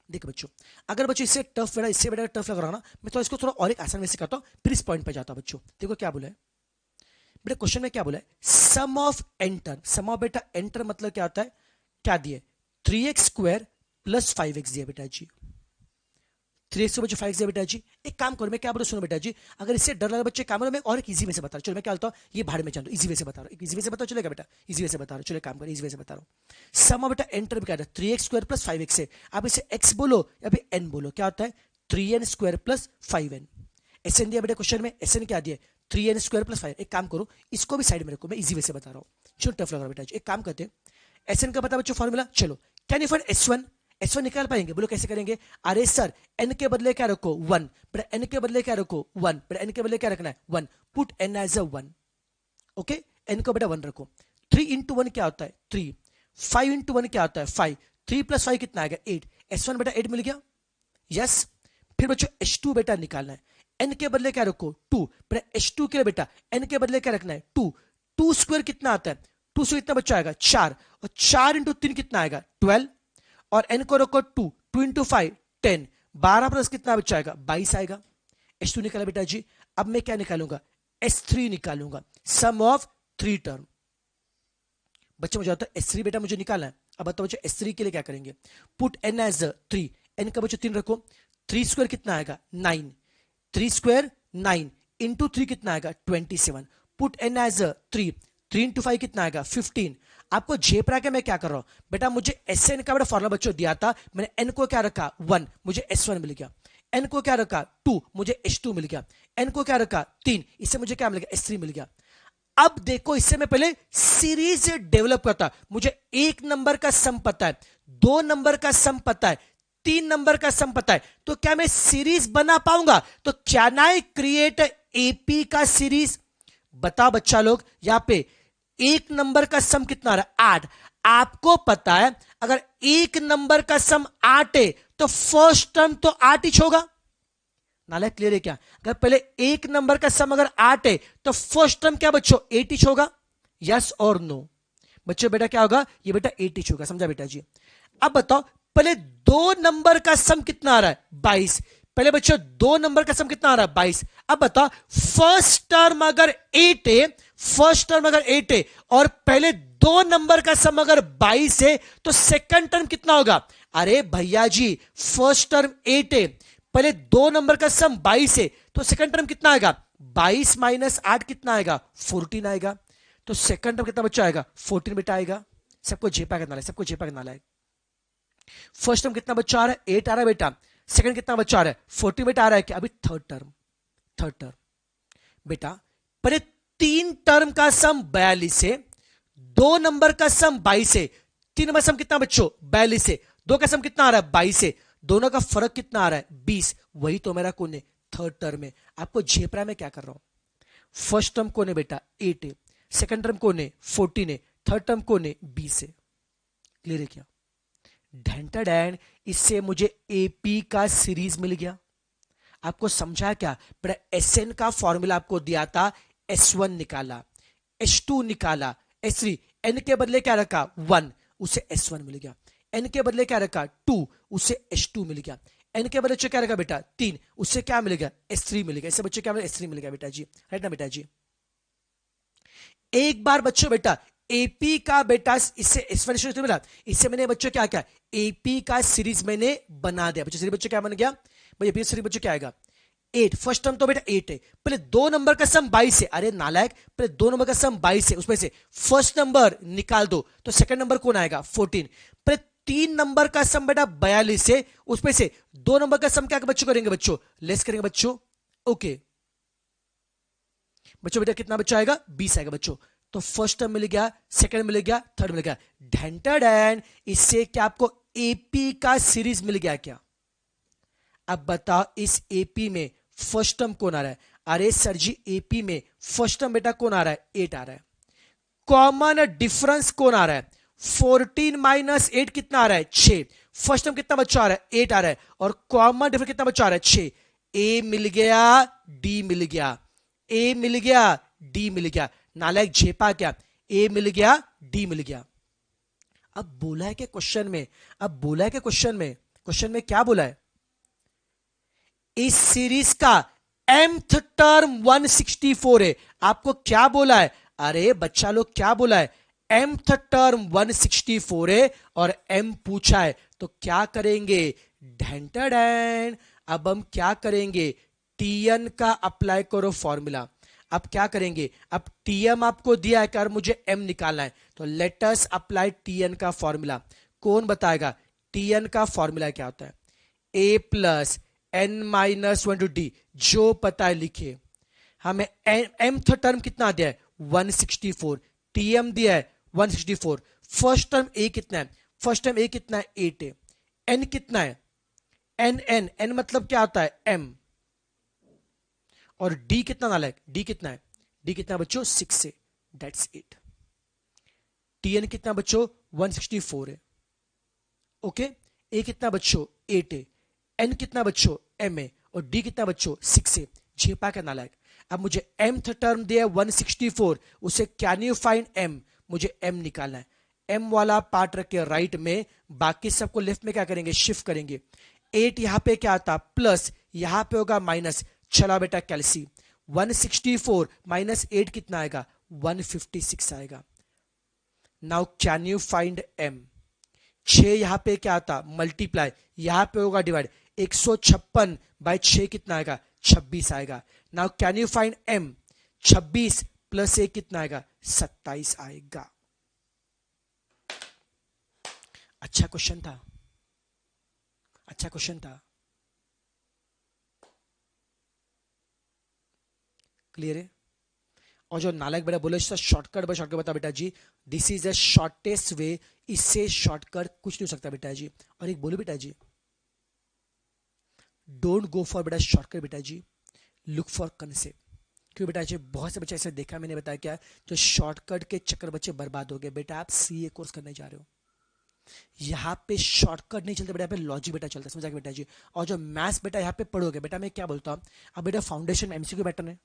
देखो बच्चों, अगर बच्चों इससे टफ बेटा, इससे बेटा टफ लग रहा ना, मैं तो इसको थोड़ा और एक आसान वैसे करता हूँ, फिर इस पॉइंट पे जाता हूँ। बच्चों देखो क्या बोला है बेटा, क्वेश्चन में क्या बोला है, sum of enter, some of बेटा एंटर मतलब क्या होता है, क्या दिए 3x² + 5x दिया बेटा जी, 3x बच्चे 5x दिया बेटा जी। एक काम करो, मैं क्या बोलूं सुनो बेटा जी, अगर इससे डर लगा बच्चे काम करो, मैं और एक इजी वे से बता रहा हूं, चलो मैं क्या बोलता हूं, ये भाड़ में जान दो, इजी वे से बता रहा हूं, इजी वे से बताओ, चलेगा बेटा, इजी वे से बता रहा हूं, चलो काम करो, इजी वे से बता रहा हूं। सम ऑफ बेटा एंटर में क्या है, 3x² + 5x है, आप इसे x बोलो या फिर n बोलो, क्या होता है 3n² + 5n। एसएन दिया बेटा क्वेश्चन में, एसएन क्या दिया 3n² + 5। एक काम करो, इसको भी साइड में रखो, मैं इजी वे से बता रहा हूं, चलो टफ लग रहा है बेटा जी। एक काम करते हैं, एसएन का पता बच्चों फॉर्मूला, चलो can you find S1, S1 निकाल पाएंगे, बोलो कैसे करेंगे, अरे सर n के बदले क्या रखो 1, बेटा n के बदले क्या रखो 1, बेटा n के बदले क्या रखना है 1, put n as a 1, okay n को बेटा 1 रखो। 3 × 1 क्या होता है 3, 5 × 1 क्या होता है 5, 3 + 5 कितना आएगा 8, S1 बेटा 8 मिल गया, यस। फिर बच्चों H2 बेटा निकालना है, n के बदले क्या रखो 2, बेटा H2 के लिए बेटा n के बदले क्या रखना है 2, 2² कितना आता है 2 से कितना बच्चा आएगा 4, और 4 × 3 कितना आएगा 12, और n को रखो 2, 2 × 5 10, 12 प्लस कितना बच्चा आएगा 22 आएगा। H2 निकाला बेटा जी, अब मैं क्या निकालूंगा S3 निकालूंगा, सम ऑफ 3 टर्म। बच्चे मुझे आता है S3 बेटा मुझे निकालना है, अब बताओ बच्चे S3 के लिए क्या करेंगे, पुट n एज 3, n का बच्चों 3 रखो, 3² कितना आएगा 9, 3² 9 इंटू 3 कितना आएगा 27, पुट n एज 3, 3 × 5 कितना आएगा 15। आपको झेप रहा है कि मैं क्या कर रहा हूं बेटा, मुझे Sn का बेटा फॉर्मूला बच्चों दिया था, मैंने n को क्या रखा 1, मुझे S1 मिल गया, n को क्या रखा 2, मुझे H2 मिल गया, n को क्या रखा 3, इससे मुझे क्या मिल गया S3 मिल गया। अब देखो, इससे मैं पहले सीरीज डेवलप करता, मुझे 1 नंबर का सम पता है, 2 नंबर का सम पता है, 3 नंबर का सम पता है, तो क्या मैं सीरीज बना पाऊंगा, तो कैन आई क्रिएट एपी का सीरीज। बता बच्चा लोग, यहां पे 1 नंबर का सम कितना आ रहा है 8, आपको पता है अगर 1 नंबर का सम 8 है तो फर्स्ट टर्म तो 8 ही होगा, नालायक क्लियर है क्या, अगर पहले 1 नंबर का सम अगर 8 है तो फर्स्ट टर्म क्या बच्चों 8 ही होगा, यस और नो बच्चों, बेटा क्या होगा ये बेटा 8 ही होगा, समझा बेटा जी। अब बताओ पहले 2 नंबर का सम कितना आ रहा है 22, पहले बच्चों 2 नंबर का सम कितना आ रहा है 22। अब बताओ फर्स्ट टर्म अगर 8 है, फर्स्ट टर्म अगर 8 है और पहले 2 नंबर का सम अगर 22 है तो सेकंड टर्म कितना होगा, अरे भैया जी फर्स्ट टर्म 8 है, पहले 2 नंबर का सम 22 है, तो सेकंड टर्म कितना आएगा 22 - 8 कितना आएगा 14 आएगा, तो सेकंड टर्म कितना बच्चा आएगा 14 बेटा आएगा। सबको झेपा करना है, सबको झेपा करना है। फर्स्ट टर्म कितना बच्चा आ रहा है 8 आ रहा है बेटा, सेकंड कितना बच्चा आ रहा है 14 बेटा आ रहा है क्या, अभी थर्ड टर्म बेटा पहले 3 टर्म का सम 42 है, 2 नंबर का सम 22 है, 3 नंबर सम कितना बच्चों 42 है, 2 का सम कितना आ रहा है 22 है, दोनों का फर्क कितना आ रहा है 20, वही तो मेरा कौन है थर्ड टर्म है। आपको झेप रहा है मैं क्या कर रहा हूं, फर्स्ट टर्म कौन है बेटा 8 है, सेकंड टर्म कौन है 14 है, थर्ड टर्म कौन है 20 है, क्लियर है क्या, ढेंटा डैन, इससे मुझे एपी का सीरीज मिल गया। आपको समझा क्या बेटा, एसएन का फॉर्मूला आपको दिया था, S1 निकाला, H2 निकाला, S3, n के बदले क्या रखा 1, उसे S1 मिल गया, n के बदले क्या रखा 2, उसे H2 मिल गया, n के बदले क्या रखा बेटा 3, उससे क्या मिलेगा S3 मिलेगा, इससे बच्चे क्या मिलेगा S3 मिलेगा बेटा जी, राइट ना बेटा जी। एक बार बच्चों बेटा एपी का बेटा इससे एक्सप्लेनेशन मिला, इससे मैंने बच्चों क्या किया एपी का सीरीज मैंने बना दिया, बच्चों सीरीज बच्चों क्या बन गया भाई, एपी सीरीज बच्चों क्या आएगा 8, फर्स्ट टर्म तो बेटा 8 है, पहले 2 नंबर का सम 22 है, अरे नालायक पहले 2 नंबर का सम 22 है, उसमें से फर्स्ट नंबर निकाल दो तो सेकंड नंबर कौन आएगा 14, पहले 3 नंबर का सम बेटा 42 है, उसमें से 2 नंबर का सम क्या बच्चों करेंगे बच्चों लेस करेंगे बच्चों, ओके बच्चों बेटा कितना बच्चा आएगा 20 आएगा बच्चों, तो फर्स्ट टर्म मिल गया, सेकंड मिल गया, थर्ड मिल गया, ढेंटेड एंड इससे क्या आपको एपी का सीरीज मिल गया क्या। अब बताओ इस एपी में फर्स्ट टर्म कौन आ रहा है, अरे सर जी एपी में फर्स्ट टर्म बेटा कौन आ रहा है 8 आ रहा है, कॉमन डिफरेंस कौन आ रहा है 14 - 8 कितना आ रहा है 6, फर्स्ट टर्म कितना बच्चा आ रहा है 8 आ रहा है, और कॉमन डिफरेंस कितना बच्चा आ रहा है 6। ए मिल गया, डी मिल गया, ए मिल गया, डी मिल गया। नालायक झेपा क्या, ए मिल गया, डी मिल गया। अब बोला है कि क्वेश्चन में, अब बोला है कि क्वेश्चन में क्या बोला है, इस सीरीज का mth टर्म 164 है। आपको क्या बोला है, अरे बच्चा लोग क्या बोला है, mth टर्म 164 है और m पूछा है, तो क्या करेंगे, ढेंटन। अब हम क्या करेंगे, tn का अप्लाई करो फॉर्मूला। अब क्या करेंगे, अब tm आपको दिया है कर मुझे m निकालना है, तो लेट अस अप्लाई tn का फॉर्मूला। कौन बताएगा tn का फॉर्मूला क्या होता है, a plus n minus 1 to d, जो पता है लिखिए। हमें mth टर्म कितना दिया है 164, tm दिया है 164। फर्स्ट टर्म a कितना है, फर्स्ट टर्म a कितना है 8 है, n कितना है n मतलब क्या होता है m, और d कितना नालायक, d कितना है, d कितना बच्चों 6 है, दैट्स इट। tn कितना बच्चों 164 है, ओके। a कितना बच्चों 8 है, n कितना बच्चों m है, और d कितना बच्चों 6 है। झेपा का नालायक। अब मुझे mth टर्म दिया 164, उसे कैन यू फाइंड m, मुझे m निकालना है। m वाला पार्ट रखे राइट में, बाकी सबको लेफ्ट में क्या करेंगे, शिफ्ट करेंगे। 8 यहां पे क्या आता प्लस, यहां पे होगा माइनस। चला बेटा कैलसी, 164 माइनस 8 कितना आएगा 156 आएगा। Now can you find m। 6 यहां पे क्या आता मल्टीप्लाई, यहां पे होगा डिवाइड, 156 बाय 6 कितना आएगा 26 आएगा। Now can you find m, 26 plus 1 कितना आएगा 27 आएगा। अच्छा क्वेश्चन था, अच्छा क्वेश्चन था, क्लियर है। और जो नालायक बेटा बोले शॉर्टकट बता बेटा जी, this is the shortest way, इससे शॉर्टकट कुछ नहीं हो सकता बेटा जी। और एक बोलो बेटा जी, डोंट गो फॉर बेटा शॉर्टकट बेटा जी, लुक फॉर कंसेप्ट। क्यों बेटा जी, बहुत से बच्चे ऐसे देखा मैंने, बताया क्या, जो शॉर्टकट के चक्कर बच्चे बर्बाद हो गए। बेटा आप सीए कोर्स करने जा रहे हो, यहाँ पे शॉर्टकट नहीं चलते बेटा, यहाँ पे लॉजिक बेटा चलता है, समझा बेटा जी। और जो मैथ्स बेटा यहाँ पे पढ़ोगे बेटा, मैं क्या बोलता हूँ, अब बेटा फाउंडेशन में एमसीक्यू पैटर्न है,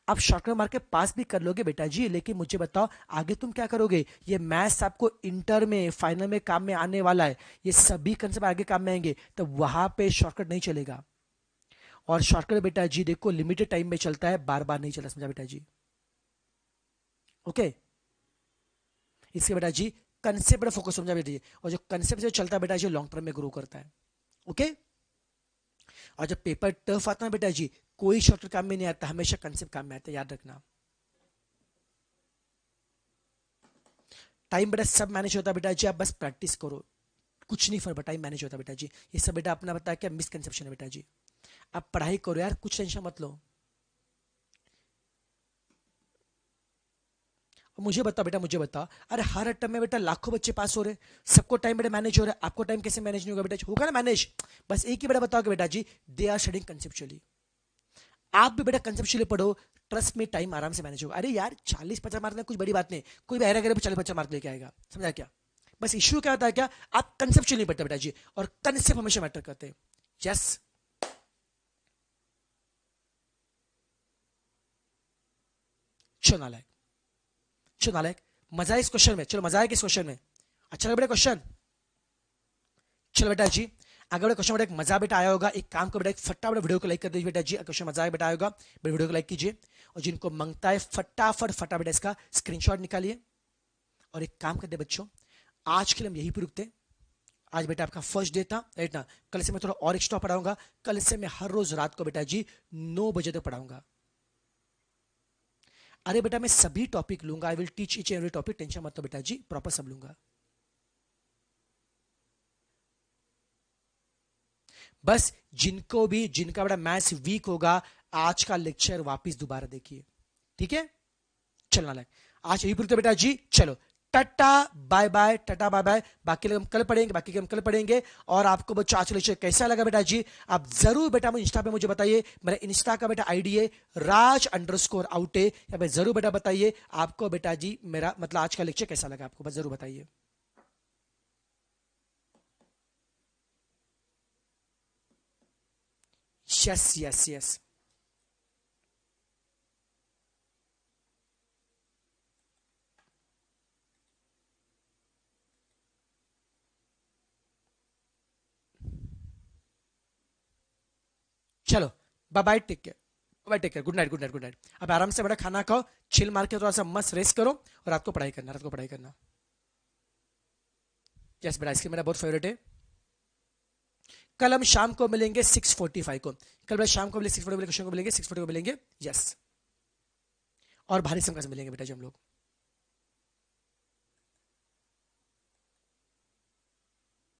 आप शॉर्टकट मार के पास भी कर लोगे बेटा जी, लेकिन मुझे बताओ आगे तुम क्या करोगे। ये मैथ्स आपको इंटर में फाइनल में काम में आने वाला है, ये सभी कंसेप्ट आगे काम में आएंगे, तो वहां पे शॉर्टकट नहीं चलेगा। और शॉर्टकट बेटा जी देखो लिमिटेड टाइम में चलता है, बार बार नहीं चलता, समझा बेटा जी, ओके। इसके बेटा जी कंसेप्ट पर फोकस, समझा बेटा जी। और जो कंसेप्ट जो चलता है बेटा जी लॉन्ग टर्म में ग्रो करता है, ओके। और जब पेपर टफ आता है बेटा जी, कोई शॉर्टकट काम में नहीं आता, हमेशा कंसेप्ट काम में आता है, याद रखना। टाइम बेटा सब मैनेज होता है बेटा जी, आप बस प्रैक्टिस करो, कुछ नहीं फर्क, टाइम मैनेज होता है बेटा जी। ये सब बेटा अपना बताया क्या मिसकंसेप्शन है बेटा जी। आप पढ़ाई करो यार, कुछ टेंशन मत लो। मुझे बता बेटा, मुझे बता, अरे हर अटम में बेटा लाखों बच्चे पास हो रहे, सबको टाइम बेटा मैनेज हो रहा है, आपको टाइम कैसे मैनेज नहीं होगा बेटा, होगा ना मैनेज। बस एक ही बेटा बताओ कि बेटा जी दे आर स्टडीइंग कंसेप्चुअली, आप भी बेटा कंसेप्चुअली पढ़ो, ट्रस्ट में टाइम आराम से मैनेज होगा। अरे यार 40-50 मार्क कुछ बड़ी बात नहीं, कोई भी अरे 40-50 मार्क लेके आएगा, समझा क्या। बस इश्यू क्या होता है क्या, आप कंसेप्चुअली नहीं पढ़ते बेटा जी, और कंसेप्ट हमेशा मैटर करते हैं। यस चलो नालायक, चलो नालायक, मजा है इस क्वेश्चन में, चलो मजा है इस क्वेश्चन में, अच्छा लगा बेटा क्वेश्चन। चलो बेटा जी अगर बेटा क्वेश्चन बेटा एक मजा बेटा आया होगा, एक काम करो बेटा, एक फटाफट वीडियो को लाइक कर दीजिए बेटा जी, क्वेश्चन मजा आया बेटा आएगा, वीडियो को लाइक कीजिए। और जिनको मांगता है फटाफट बेटा इसका स्क्रीनशॉट निकालिए। और एक काम करते बच्चों, आज के लिए हम यहीं पर रुकते हैं। आज बेटा आपका फर्स्ट डे था राइट ना, कल से मैं थोड़ा और एक्स्ट्रा पढ़ाऊंगा, कल से मैं हर रोज रात को बेटा जी 9 बजे तक पढ़ाऊंगा। अरे बेटा मैं सभी टॉपिक लूंगा, I will teach each every topic, tension मत लो बेटा जी, प्रॉपर सब लूंगा। बस जिनका बेटा मैथ्स वीक होगा, आज का लेक्चर वापस दोबारा देखिए, ठीक है। चलना लाइक आज यही पूरी बेटा जी, चलो tata bye bye, tata bye bye. बाकी हम कल पढ़ेंगे, बाकी हम कल पढ़ेंगे। और आपको बच्चा आज लेक्चर कैसा लगा बेटा जी, आप जरूर बेटा मुझे इंस्टा पे मुझे बताइए, मेरा इंस्टा का बेटा आईडी है राज_आउटे, या पे जरूर बेटा बताइए आपको बेटा जी मेरा मतलब आज का लेक्चर कैसा लगा आपको, बस जरूर बताइए। Yes yes yes. चलो bye bye, take care, bye take care, good night good night good night. अब आराम से बड़ा खाना खाओ, चिल मार के थोड़ा सा मस्त रेस्ट करो, और रात को पढ़ाई करना, रात को पढ़ाई करना। यस बेटा, आइसक्रीम मेरा बहुत फेवरेट है। कल हम शाम को मिलेंगे 6:45 को, कल बेटा शाम को मिलेंगे 6:45 को, मिलेंगे 6:40 को मिलेंगे। यस, और भारी समझ मिलेंगे बेटा जी हम लोग।